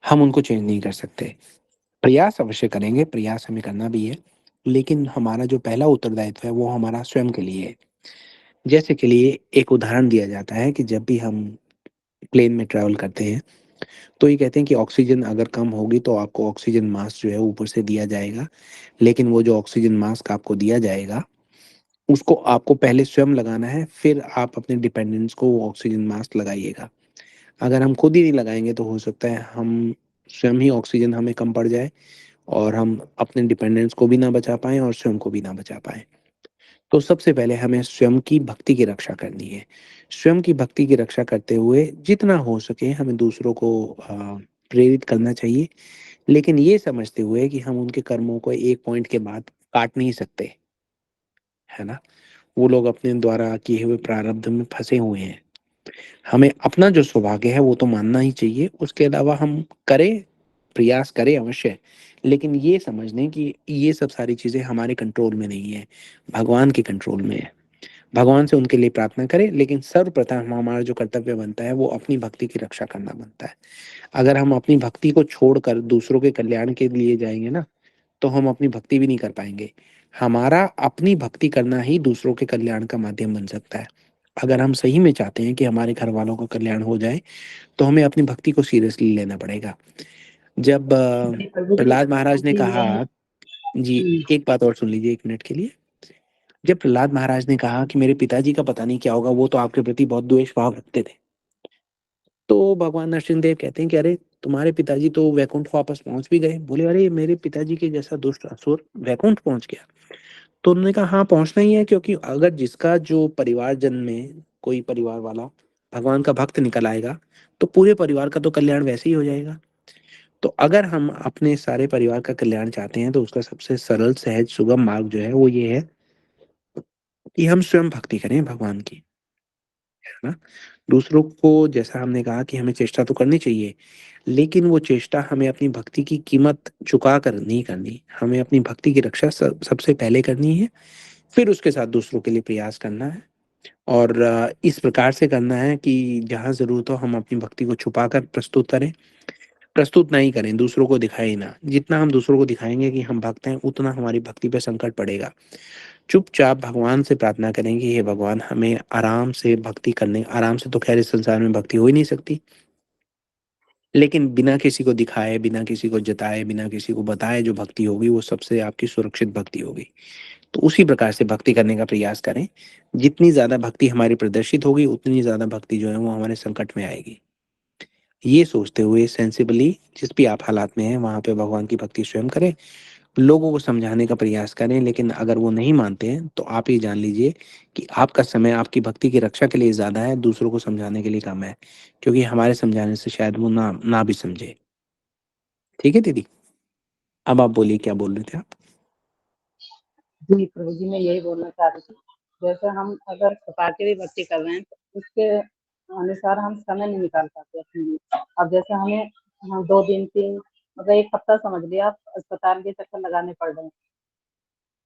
हम उनको चेंज नहीं कर सकते। प्रयास अवश्य करेंगे, प्रयास हमें करना भी है, लेकिन हमारा जो पहला उत्तरदायित्व है वो हमारा स्वयं के लिए है। जैसे के लिए एक उदाहरण दिया जाता है कि जब भी हम प्लेन में ट्रैवल करते हैं तो ये कहते हैं कि ऑक्सीजन अगर कम होगी तो आपको ऑक्सीजन मास्क जो है ऊपर से दिया जाएगा, लेकिन वो जो ऑक्सीजन मास्क आपको दिया जाएगा उसको आपको पहले स्वयं लगाना है, फिर आप अपने डिपेंडेंट्स को वो ऑक्सीजन मास्क लगाइएगा। अगर हम खुद ही नहीं लगाएंगे तो हो सकता है हम स्वयं ही ऑक्सीजन हमें कम पड़ जाए और हम अपने डिपेंडेंट्स को भी ना बचा पाएं और स्वयं को भी ना बचा पाएं। तो सबसे पहले हमें स्वयं की भक्ति की रक्षा करनी है। स्वयं की भक्ति की रक्षा करते हुए जितना हो सके हमें दूसरों को प्रेरित करना चाहिए, लेकिन ये समझते हुए कि हम उनके कर्मों को एक पॉइंट के बाद काट नहीं सकते, है ना? वो लोग अपने द्वारा किए हुए प्रारब्ध में फंसे हुए हैं। हमें अपना जो सौभाग्य है वो तो मानना ही चाहिए, उसके अलावा हम करें, प्रयास करें अवश्य, लेकिन ये समझ लें कि ये सब सारी चीज़ें हमारे कंट्रोल में नहीं है, भगवान के कंट्रोल में है। भगवान से उनके लिए प्रार्थना करें, लेकिन सर्वप्रथम हमारा जो कर्तव्य बनता है वो अपनी भक्ति की रक्षा करना बनता है। अगर हम अपनी भक्ति को छोड़कर दूसरों के कल्याण के लिए जाएंगे ना, तो हम अपनी भक्ति भी नहीं कर पाएंगे। हमारा अपनी भक्ति करना ही दूसरों के कल्याण का माध्यम बन सकता है। अगर हम सही में चाहते हैं कि हमारे घर वालों का कल्याण हो जाए तो हमें अपनी भक्ति को सीरियसली लेना पड़ेगा। जब प्रहलाद महाराज ने कहा, जी एक बात और सुन लीजिए 1 मिनट के लिए। जब प्रहलाद महाराज ने कहा कि मेरे पिताजी का पता नहीं क्या होगा, वो तो आपके प्रति बहुत द्वेष भाव रखते थे, तो भगवान नरसिंहदेव कहते हैं कि अरे तुम्हारे पिताजी तो वैकुंठ वापस पहुंच भी गए। बोले अरे मेरे पिताजी के जैसा दुष्ट असुर वैकुंठ पहुंच गया? तो उन्होंने कहा हाँ पहुंचना ही है, क्योंकि अगर जिसका जो परिवारजन में कोई परिवार वाला भगवान का भक्त निकल आएगा तो पूरे परिवार का तो कल्याण वैसे ही हो जाएगा। तो अगर हम अपने सारे परिवार का कल्याण चाहते हैं तो उसका सबसे सरल, सहज, सुगम मार्ग जो है वो ये है कि हम स्वयं भक्ति करें भगवान की, है ना? दूसरों को, जैसा हमने कहा कि हमें चेष्टा तो करनी चाहिए, लेकिन वो चेष्टा हमें अपनी भक्ति की कीमत चुका कर नहीं करनी। हमें अपनी भक्ति की रक्षा सबसे पहले करनी है, फिर उसके साथ दूसरों के लिए प्रयास करना है। और इस प्रकार से करना है कि जहाँ ज़रूरत हो हम अपनी भक्ति को छुपा कर प्रस्तुत करें, प्रस्तुत नहीं करें, दूसरों को दिखाएं ना। जितना हम दूसरों को दिखाएंगे कि हम भक्त हैं, उतना हमारी भक्ति पे संकट पड़ेगा। चुपचाप भगवान से प्रार्थना करें कि हे भगवान हमें आराम से भक्ति करने, आराम से तो खैर इस संसार में भक्ति हो ही नहीं सकती, लेकिन बिना किसी को दिखाए, बिना किसी को जताए, बिना किसी को बताए जो भक्ति होगी वो सबसे आपकी सुरक्षित भक्ति होगी। तो उसी प्रकार से भक्ति करने का प्रयास करें। जितनी ज़्यादा भक्ति हमारी प्रदर्शित होगी उतनी ज़्यादा भक्ति जो है वो हमारे संकट में आएगी। ये सोचते हुए सेंसिबली जिस भी आप हालात में हैं वहाँ पे भगवान की भक्ति स्वयं करें, लोगों को समझाने का प्रयास करें, लेकिन अगर वो नहीं मानते हैं तो आप ये जान लीजिए कि आपका समय आपकी भक्ति की रक्षा के लिए ज़्यादा है, दूसरों को समझाने के लिए कम है, क्योंकि हमारे समझाने से शायद वो ना भी समझे। ठीक है दीदी? अब आप बोलिए, क्या बोल रहे थे आप? जी प्रभु जी, मैं यही बोलना चाह रही थी, जैसे हम अगर छुपा के भी भक्ति कर रहे हैं तो उसके अनुसार हम समय नहीं निकाल पाते अपने लिए। अब जैसे हमें हम 2 दिन 3 मतलब 1 हफ्ता समझ लिया आप अस्पताल के चक्कर लगाने पड़ रहे हैं,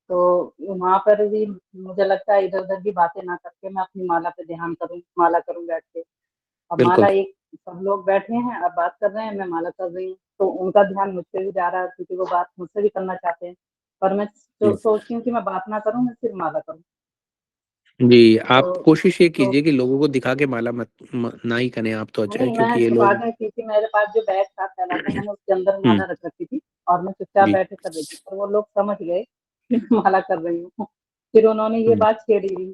तो वहाँ पर भी मुझे लगता है इधर-उधर की बातें ना करके मैं अपनी माला पे ध्यान करूँ, माला करूँ बैठ के। अब बिल्कुल। माला एक सब लोग बैठे हैं, अब बात कर रहे हैं, मैं माला कर रही हूँ, तो उनका ध्यान मुझ पे भी जा रहा है क्योंकि वो बात मुझसे भी करना चाहते हैं। पर मैं हुँ। सोचती हूँ कि मैं बात ना करूँ, मैं सिर्फ माला करूँ। जी, आप तो कोशिश ये तो कीजिए कि लोगों को दिखा के माला मत ना ही करें आप, तो अच्छा है, नहीं, मैं क्योंकि ये छुपा लोग के, क्योंकि मेरे पास जो बैग था थैला था, मैंने उसके अंदर हुँ, माला रख रखी थी और मैं चुपचाप जी। बैठे कर रही थी, पर वो लोग समझ गए कि मैं माला कर रही हूँ। फिर उन्होंने ये हुँ, बात छेड़ी भी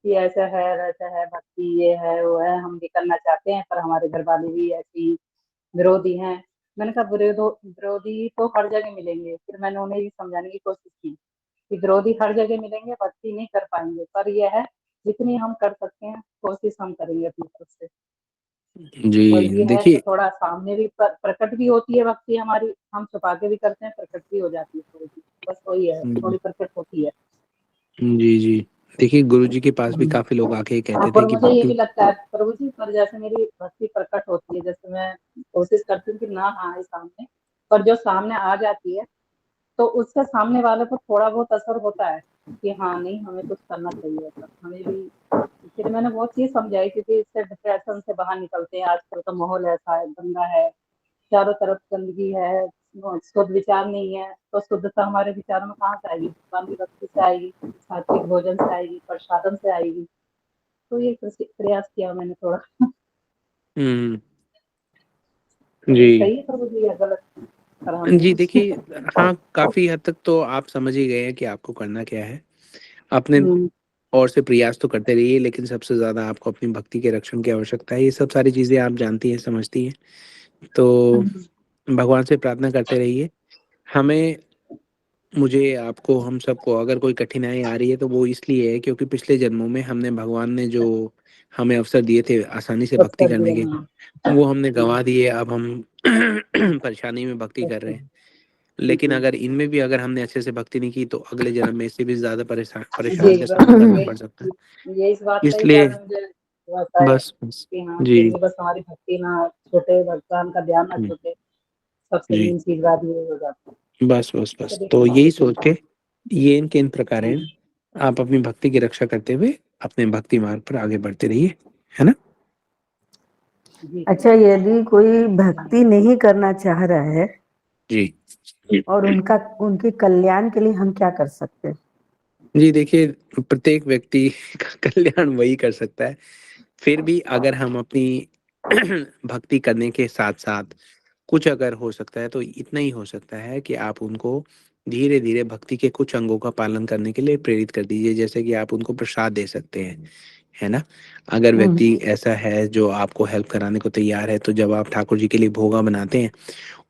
कि ऐसा है, वैसा है, भक्ति ये है, वो है, हम भी करना चाहते हैं पर हमारे घर वाले भी ऐसी विरोधी हैं। मैंने कहा विरोधी तो हर जगह मिलेंगे, फिर मैंने उन्हें भी समझाने की कोशिश की कि विरोधी हर जगह मिलेंगे, भक्ति नहीं कर पाएँगे, पर ये है जितनी हम कर सकते हैं, कोशिश हम करेंगे अपनी तरफ से। और जी, ये है कि देखिए थोड़ा सामने भी प्रकट भी होती है भक्ति हमारी, हम छुपा के भी करते हैं, प्रकट भी हो जाती है थोड़ी-सी। बस वही है, हुँ, थोड़ी प्रकट होती है। जी, जी। देखिए, गुरुजी के पास भी हुँ। काफ़ी लोग आके हाँ, कहते थे पर कि मुझे ये भक्ति भी लगता है प्रभु जी, पर जैसे मेरी भक्ति प्रकट होती है, जैसे मैं कोशिश करती हूँ कि ना आए सामने, पर जो सामने आ जाती है, तो उससे सामने वाले को थोड़ा बहुत असर होता है कि हाँ, नहीं हमें कुछ करना चाहिए ऐसा, हमें भी। फिर मैंने बहुत चीज़ समझाई क्योंकि इससे डिप्रेशन से बाहर निकलते हैं, आजकल का माहौल ऐसा है, गंदा है, चारों तरफ गंदगी है, शुद्ध विचार नहीं है, तो शुद्धता हमारे विचारों में कहाँ से आएगी? भगवान की भक्ति से आएगी, सात्विक भोजन से आएगी, प्रसादम से आएगी। तो ये प्रयास किया मैंने थोड़ा। हुँ, तो ये जी। सही है प्रभु जी या गलत? पर हम जी, देखिए, हाँ, काफ़ी हद तक तो आप समझ ही गए हैं कि आपको करना क्या है। अपने हुँ, ओर से प्रयास तो करते रहिए, लेकिन सबसे ज़्यादा आपको अपनी भक्ति के रक्षण की आवश्यकता है। ये सब सारी चीज़ें आप जानती हैं, समझती हैं। तो हुँ, भगवान से प्रार्थना करते रहिए। हमें मुझे, आपको, हम सबको अगर कोई कठिनाई आ रही है तो वो इसलिए है क्योंकि पिछले जन्मों में हमने, भगवान ने जो हमें अवसर दिए थे आसानी से बस भक्ति कर करने दिया के, हाँ। वो हमने हुँ, गँवा दिए। अब हम परेशानी में भक्ति बस कर रहे कर हैं। लेकिन जी, अगर इनमें भी अगर हमने अच्छे से भक्ति नहीं की तो अगले जन्म में इससे भी ज़्यादा परेशानी जी, का बस सामना करना ये पड़ सकता है। ये इस बात का ही इसलिए डर मुझे रहता है बस। कि हाँ, जी, कहीं बस हमारी भक्ति ना छूटे, भगवान का ध्यान ना हुँ, छूटे। सबसे जी। मेन चीज़ बात ये हो जाती है। बस। चलिए तो प्रभु यही जी सोच ठीक है। के, ये इनके इन प्रकारेण हुँ, आप अपनी भक्ति की रक्षा करते हुए अपने भक्ति मार्ग पर आगे बढ़ते रहिए, है ना? जी अच्छा, प्रभु यदि कोई भक्ति नहीं करना चाह रहा है जी। और उनका उनके कल्याण के लिए हम क्या कर सकते हैं? जी, देखिए, प्रत्येक व्यक्ति का कल्याण वही कर सकता है। फिर भी अगर हम अपनी भक्ति करने के साथ-साथ कुछ अगर हो सकता है तो इतना ही हो सकता है कि आप उनको धीरे-धीरे भक्ति के कुछ अंगों का पालन करने के लिए प्रेरित कर दीजिए, जैसे कि आप उनको प्रसाद दे सकते हैं, है ना? अगर हुँ, व्यक्ति ऐसा है जो आपको हेल्प कराने को तैयार है, तो जब आप ठाकुर जी के लिए भोगा बनाते हैं,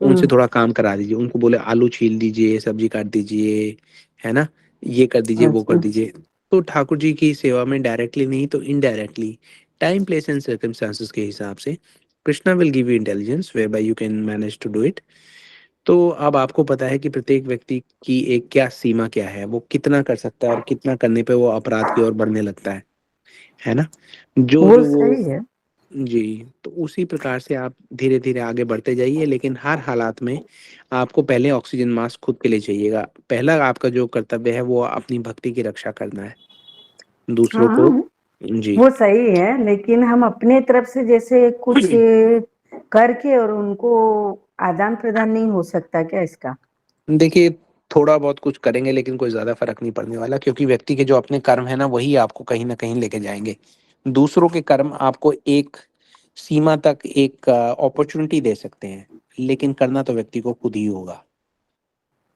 उनसे हुँ, थोड़ा काम करा दीजिए। उनको बोले आलू छील दीजिए, सब्जी काट दीजिए, है ना? ये कर दीजिए, वो कर अच्छा। दीजिए। तो ठाकुर जी की सेवा में डायरेक्टली नहीं तो indirectly, time, place and circumstances के हिसाब से Krishna will give you intelligence whereby you can manage to do it. तो अब आपको पता है कि प्रत्येक व्यक्ति की एक क्या सीमा क्या है, वो कितना कर सकता है और कितना करने पे वो अपराध की ओर बढ़ने लगता है ना? वो जो वो सही है। जी, तो उसी प्रकार से आप धीरे-धीरे आगे बढ़ते जाइए, लेकिन हर हालात में आपको पहले ऑक्सीजन मास्क खुद के लिए चाहिएगा। पहला आपका जो कर्तव्य है वो अपनी भक्ति की रक्षा करना है, दूसरों को। हाँ, जी। वो सही है, लेकिन हम अपने तरफ से जैसे कुछ करके और उनको आदान-प्रदान नहीं हो सकता क्या इसका? देखिए, थोड़ा बहुत कुछ करेंगे लेकिन कोई ज़्यादा फ़र्क नहीं पड़ने वाला, क्योंकि व्यक्ति के जो अपने कर्म है ना, वही आपको कहीं न कहीं लेके जाएँगे। दूसरों के कर्म आपको एक सीमा तक एक अपॉर्च्युनिटी दे सकते हैं, लेकिन करना तो व्यक्ति को खुद ही होगा।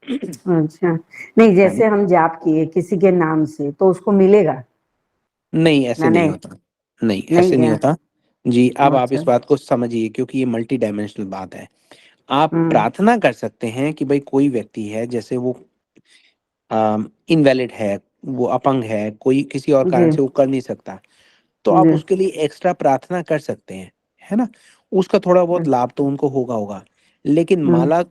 अच्छा, नहीं है ना? जैसे हम जाप किए किसी के नाम से तो उसको मिलेगा? नहीं, ऐसे ना नहीं नहीं, होता। नहीं, नहीं ऐसे नहीं क्या? होता। जी, अब आप इस अच्छा, बात को समझिए, क्योंकि ये मल्टी डायमेंशनल बात है। आप हुँ, प्रार्थना कर सकते हैं कि भई कोई व्यक्ति है, जैसे वो इनवैलिड है, वो अपंग है, कोई किसी और कारण जी से वो कर नहीं सकता, तो आप जी उसके लिए एक्स्ट्रा प्रार्थना कर सकते हैं, है ना? उसका थोड़ा बहुत लाभ तो उनको होगा। लेकिन हम्म, माला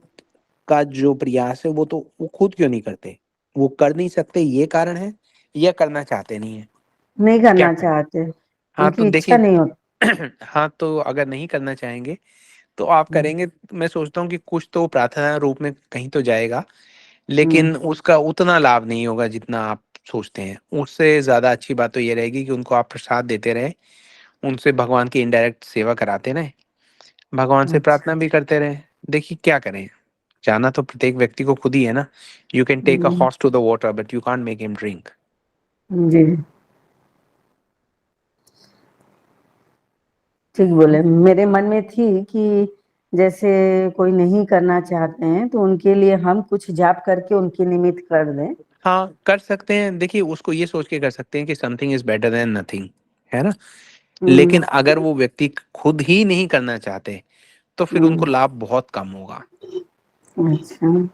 का जो प्रयास है वो खुद क्यों नहीं करते? वो कर नहीं सकते ये कारण है या करना चाहते नहीं है? नहीं क्या करना कहें? चाहते, हाँ, तो उनकी इच्छा देखिए नहीं होती। हाँ, तो अगर नहीं करना चाहेंगे तो आप हम्म, करेंगे, मैं सोचता हूँ कि कुछ तो प्रार्थना रूप में कहीं तो जाएगा, हम्म, लेकिन उसका उतना लाभ नहीं होगा जितना आप सोचते हैं। उससे ज़्यादा अच्छी बात तो ये रहेगी कि उनको आप प्रसाद देते रहें, उनसे भगवान की इनडायरेक्ट सेवा कराते रहें, भगवान से अच्छा, प्रार्थना भी करते रहें। देखिए क्या करें, जाना तो प्रत्येक व्यक्ति को खुद ही है ना। You can take a hmm, horse to the water but you can't make him drink. जी ठीक बोले। मेरे मन में थी कि जैसे कोई नहीं करना चाहते हैं तो उनके लिए हम कुछ जाप करके उनकी निमित्त कर दें। हाँ, कर सकते हैं। देखिए उसको ये सोच के कर सकते हैं कि something is better than nothing, है ना? हम्म, लेकिन अगर वो व्यक्ति खुद ही नहीं करना चाहते, तो फिर उनको हम्म, लाभ बहुत कम होगा। अच्छा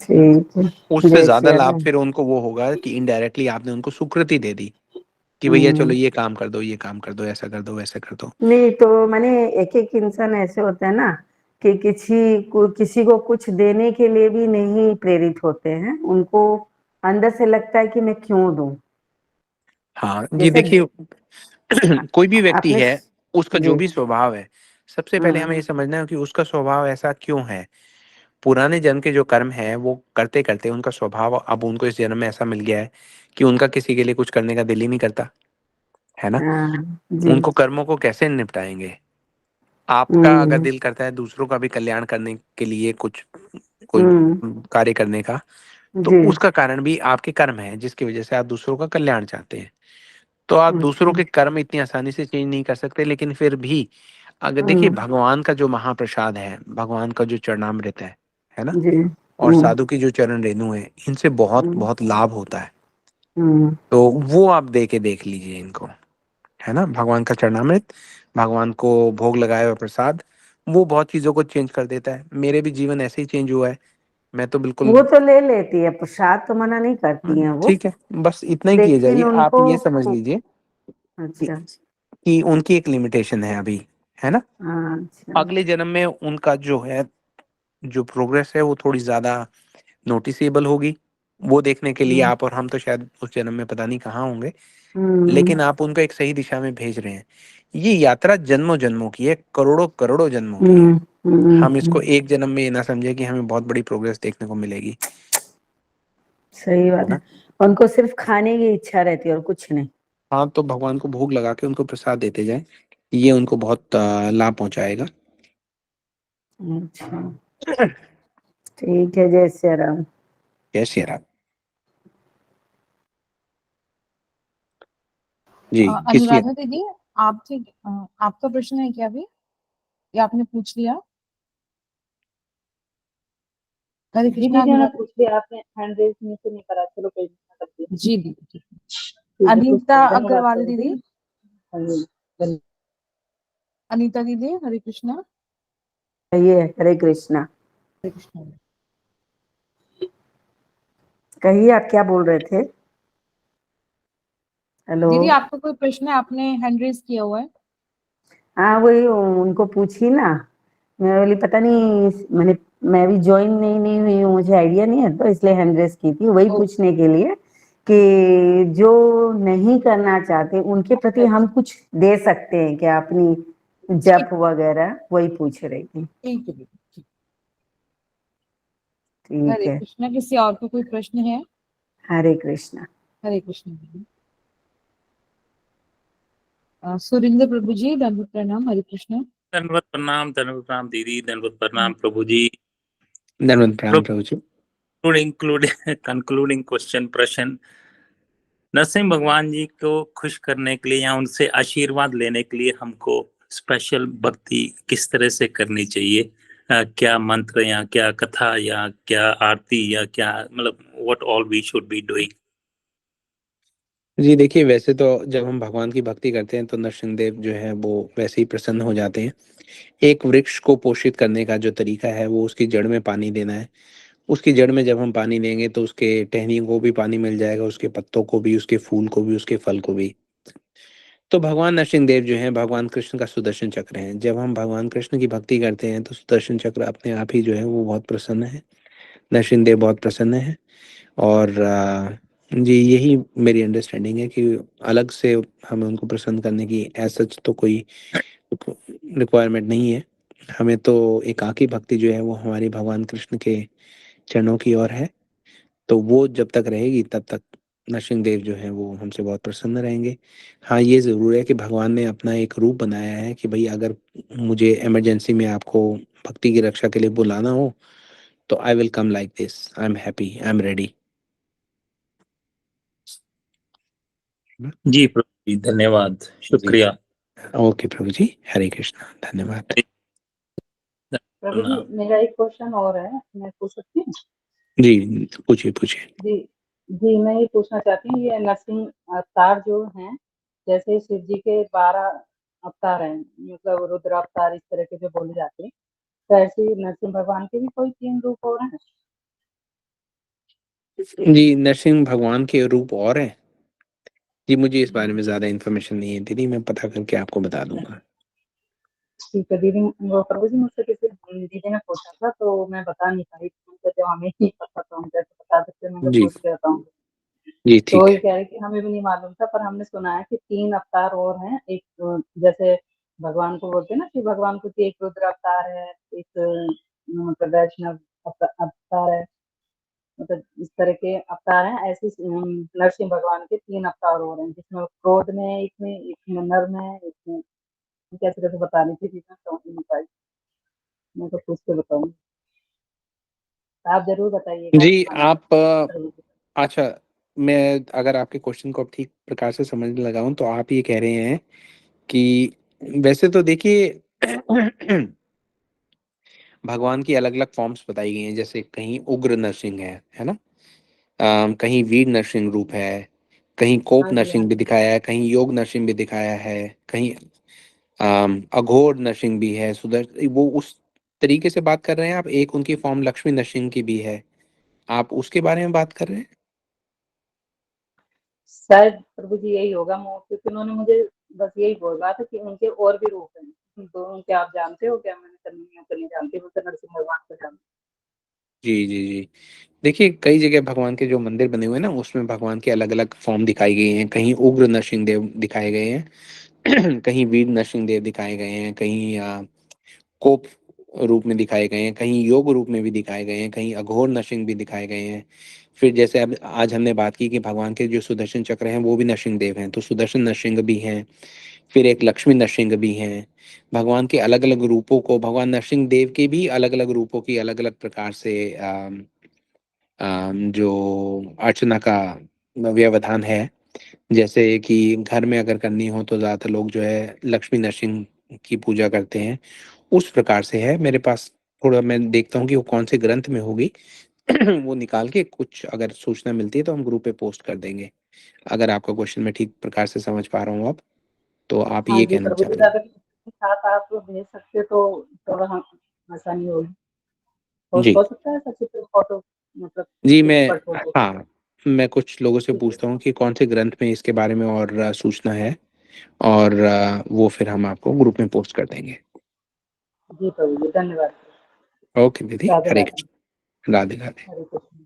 ठीक है। उससे जय ज़्यादा सिया लाभ राम। फिर उनको वो होगा कि इनडायरेक्टली आपने उनको स्वीकृति दे दी कि भैया चलो हम्म, ये काम कर दो, ये काम कर दो, ऐसा कर दो, वैसा कर दो। नहीं तो मैंने एक एक इंसान ऐसे होता है ना कि किसी को कुछ देने के लिए भी नहीं प्रेरित होते हैं, उनको अंदर से लगता है कि मैं क्यों दूं। हाँ, ये जैसे देखिए कोई भी व्यक्ति आपने है, उसका जो जी भी स्वभाव है, सबसे पहले हाँ हमें ये समझना है कि उसका स्वभाव ऐसा क्यों है। पुराने जन्म के जो कर्म हैं, वो करते-करते उनका स्वभाव अब उनको इस जन्म में ऐसा मिल गया है कि उनका किसी के लिए कुछ करने का दिल ही नहीं करता, है ना? हाँ जी उनको कर्मों को कैसे निपटाएँगे? आपका अगर हम्म दिल करता है दूसरों का भी कल्याण करने के लिए कुछ कोई हम्म कार्य करने का, तो जी उसका कारण भी आपके कर्म हैं, जिसकी वजह से आप दूसरों का कल्याण चाहते हैं। तो आप दूसरों अच्छा के कर्म इतनी आसानी से चेंज नहीं कर सकते, लेकिन फिर भी अगर देखिए हम्म भगवान का जो महाप्रसाद है, भगवान का जो चरणामृत है ना? जी और साधु की जो चरण रेणु है, इनसे हम्म बहुत-बहुत लाभ होता है। हम्म तो वो आप दे के देख लीजिए इनको, है ना? भगवान का चरणामृत, भगवान को भोग लगाया हुआ प्रसाद, वो बहुत चीज़ों को चेंज कर देता है। मेरे भी जीवन ऐसे ही चेंज हुआ है। मैं तो बिल्कुल वो तो ले लेती है प्रसाद, तो मना नहीं करती हैं वो, ठीक है, बस इतना ही किए लेकिन जाइए। आप उनको ये समझ लीजिए कि अच्छा उनकी एक लिमिटेशन है अभी, है ना? हाँ अच्छा अगले जन्म में उनका जो है, जो प्रोग्रेस है वो थोड़ी ज़्यादा नोटिसेबल होगी। वो देखने के लिए हम्म आप और हम तो शायद उस जन्म में पता नहीं कहाँ होंगे, हम्म लेकिन आप उनको एक सही दिशा में भेज रहे हैं। ये यात्रा जन्मों-जन्मों की है, करोड़ों-करोड़ों जन्मों की है। हम्म हम्म, हम इसको हम्म, एक जन्म में ये ना समझे कि हमें बहुत बड़ी प्रोग्रेस देखने को मिलेगी, सही है बात है। ना? उनको सिर्फ खाने की इच्छा रहती है और कुछ नहीं। हाँ, तो भगवान को भोग लगा के उनको प्रसाद देते जाएँ, ये उनको बहुत लाभ पहुँचाएगा। अच्छा ठीक है। जय सिया राम। जय श्री राम। जी, किसकी? अनुराधा दीदी, आपके आपका प्रश्न है क्या अभी, या आपने पूछ लिया? हरे जी कृष्णा दीदी मैंने अनुराधा। पूछ लिया, आपने हैंड रेज नीचे नहीं करा, चलो कोई नहीं कर दिया। जी दीदी ठीक है। ठीक है, कुछ अनीता धन्यवाद अग्रवाल प्रभु दीदी। जी। हाँ जी, धन्यवाद। अनीता दीदी, हरे कृष्णा। कहिए हरे कृष्णा। हरे कृष्णा। कहिए आप क्या बोल रहे थे? हेलो। दीदी आपका कोई प्रश्न है, आपने हैंड रेज किया हुआ है? हाँ वही उनको पूछी ना। मैं बोली पता नहीं, मैं भी ज्वाइन नहीं हुई हूँ, मुझे आइडिया नहीं है, तो इसलिए हैंड रेस की थी वही ओ, पूछने के लिए कि जो नहीं करना चाहते उनके अच्छा प्रति हम अच्छा, कुछ दे सकते हैं क्या, अपनी ठीक जप वगैरह, वही पूछ रही थी। ठीक है दीदी ठीक। ठीक हरे है। कृष्णा, किसी और को कोई प्रश्न है? हरे कृष्णा। हरे कृष्णा दीदी। सुरेंद्र प्रभु जी, दंडवत प्रणाम। हरे कृष्णा। दंडवत प्रणाम दीदी, दंडवत प्रणाम प्रभु जी। धन्यवाद, प्रणाम प्रभु जी। इंक्लूडिंग कंक्लूडिंग क्वेश्चन प्रश्न, नरसिंह भगवान जी को खुश करने के लिए या उनसे आशीर्वाद लेने के लिए हमको स्पेशल भक्ति किस तरह से करनी चाहिए? क्या मंत्र या क्या कथा या क्या आरती या क्या, मतलब what all we should be doing? जी देखिए, वैसे तो जब हम भगवान की भक्ति करते हैं तो नरसिंहदेव जो है वो वैसे ही प्रसन्न हो जाते हैं। एक वृक्ष को पोषित करने का जो तरीका है वो उसकी जड़ में पानी देना है, उसकी जड़ में जब हम पानी देंगे तो उसके टहनियों को भी पानी मिल जाएगा, उसके पत्तों को भी, उसके फूल को भी, उसके फल को भी। तो भगवान नरसिंहदेव जो हैं भगवान कृष्ण का सुदर्शन चक्र हैं। जब हम भगवान कृष्ण की भक्ति करते हैं तो सुदर्शन चक्र अपने आप ही जो है वो बहुत प्रसन्न है, नरसिंहदेव बहुत प्रसन्न है। और जी यही मेरी अंडरस्टैंडिंग है कि अलग से हमें उनको प्रसन्न करने की एज सच तो कोई रिक्वायरमेंट नहीं है। हमें तो एकाकी भक्ति जो है वो हमारी भगवान कृष्ण के चरणों की ओर है। तो वो जब तक रहेगी तब तक नरसिंहदेव जो हैं वो हमसे बहुत प्रसन्न रहेंगे। हाँ, ये ज़रूर है कि भगवान ने अपना एक रूप बनाया है कि भई अगर मुझे इमरजेंसी में आपको भक्ति की रक्षा के लिए बुलाना हो, तो I will come like this, I am happy, I am ready. जी प्रभु जी, धन्यवाद, शुक्रिया। ओके प्रभु जी, हरे कृष्णा, धन्यवाद। प्रभु जी मेरा एक क्वेश्चन और है, मैं पूछ सकती हूँ? जी, पूछिए, पूछिए। जी जी, मैं ये पूछना चाहती हूँ, ये नरसिंह अवतार जो हैं, जैसे शिव जी के 12 अवतार हैं, मतलब रुद्र अवतार इस तरह के जो बोले जाते हैं, तो ऐसे ही नरसिंह भगवान के भी कोई 3 रूप और हैं? जी, नरसिंह भगवान के रूप और हैं? जी, मुझे इस बारे में ज़्यादा इन्फॉर्मेशन नहीं है दीदी, मैं पता करके आपको बता दूँगा। ठीक है दीदी, वो प्रभु जी मुझसे किसी दीदी ने पूछा था तो मैं बता नहीं पाई, तो जो हमें नहीं पता तो हम कैसे बता सकते हैं, मैं जी, पूछ के बताऊंगी। जी तो ठीक ये है। कह रहे कि हमें भी नहीं मालूम था, पर हमने सुना है कि 3 अवतार और हैं, एक जैसे भगवान को बोलते हैं ना कि भगवान को कि एक रुद्र अवतार है, एक मतलब वैष्णव अवतार है, मतलब इस तरह के अवतार हैं। ऐसे नरसिंह भगवान के 3 अवतार और हैं, जिसमें क्रोध में है, एक में नर में है, एक में कैसे कैसे बता रही थी, मैं समझ नहीं पाई, मैं तो पूछ के बताऊंगी, आप जरूर बताइएगा। जी, आप जरूर। अच्छा, मैं अगर आपके क्वेश्चन को अब ठीक प्रकार से समझने लगा हूँ, तो आप ये कह रहे हैं कि वैसे तो देखिए भगवान की अलग-अलग फ़ॉर्म्स बताई गई हैं, जैसे कहीं उग्र नरसिंह है ना? कहीं वीर नरसिंह रूप है, कहीं कोप हाँ जी, हाँ नरसिंह भी जी। दिखाया है, कहीं योग नरसिंह भी दिखाया है, कहीं अघोर नरसिंह भी है, वो उस तरीके से बात कर रहे हैं आप? एक उनकी फ़ॉर्म लक्ष्मी नरसिंह की भी है, आप उसके बारे में बात कर रहे हैं? शायद प्रभु जी यही होगा मोह, क्योंकि उन्होंने मुझे बस यही बोला था कि उनके और भी रूप हैं, तो उनके आप जानते हो क्या? मैंने तो नहीं जानती, मैं तो नरसिंह भगवान को जानती जी, जी, जी। देखिए, कई जगह भगवान के जो मंदिर बने हुए हैं ना, उसमें भगवान के अलग-अलग फ़ॉर्म दिखाई गई हैं। कहीं उग्र नरसिंहदेव दिखाए गए हैं, कहीं वीर नरसिंहदेव दिखाए गए हैं, कहीं कोप रूप में दिखाए गए हैं, कहीं योग रूप में भी दिखाए गए हैं, कहीं अघोर नरसिंह भी दिखाए गए हैं। फिर जैसे अब आज हमने बात की कि भगवान के जो सुदर्शन चक्र हैं, वो भी नरसिंहदेव हैं, तो सुदर्शन नरसिंह भी हैं, फिर एक लक्ष्मी नरसिंह भी हैं। भगवान के अलग-अलग रूपों को भगवान नरसिंहदेव के भी अलग-अलग रूपों की अलग-अलग प्रकार से जो अर्चना का व्यवधान है, जैसे कि घर में अगर करनी हो तो ज़्यादातर लोग जो है लक्ष्मी नरसिंह की पूजा करते हैं, उस प्रकार से है। मेरे पास थोड़ा मैं देखता हूँ कि वो कौन से ग्रंथ में होगी वो निकाल के कुछ अगर सूचना मिलती है तो हम ग्रुप पे पोस्ट कर देंगे। अगर आपका क्वेश्चन मैं ठीक प्रकार से समझ पा रहा हूँ अब, तो आप हूँ। हाँ ये जी कहना प्रभु चाह जी, रहे हैं। अगर किसी के साथ आप भेज सकते तो थोड़ा हम आसानी होगी। जी। हो सकता है सब चित्र फोटो, मतलब जी, चित्र मैं पर फोटो। हाँ, मैं कुछ लोगों से ठीक है पूछता हूँ कि कौन से ग्रंथ में इसके बारे में और सूचना है और वो फिर हम आपको ग्रुप में पोस्ट कर देंगे। जी प्रभु जी, धन्यवाद। ओके दीदी, राधे हरे राधे। कृष्ण, राधे राधे। हरे कृष्ण।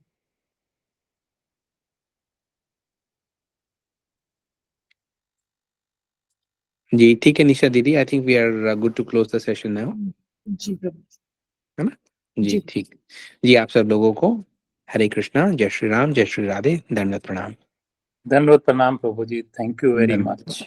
जी, ठीक है निशा दीदी, I think we are good to close the session now, जी प्रभु है ना? जी, जी। ठीक। जी, आप सब लोगों को हरे कृष्णा, जय श्री राम, जय श्री राधे, दंडवत प्रणाम। धन्यवाद, प्रणाम प्रभु जी, थैंक यू वेरी धन्यवाद। मच।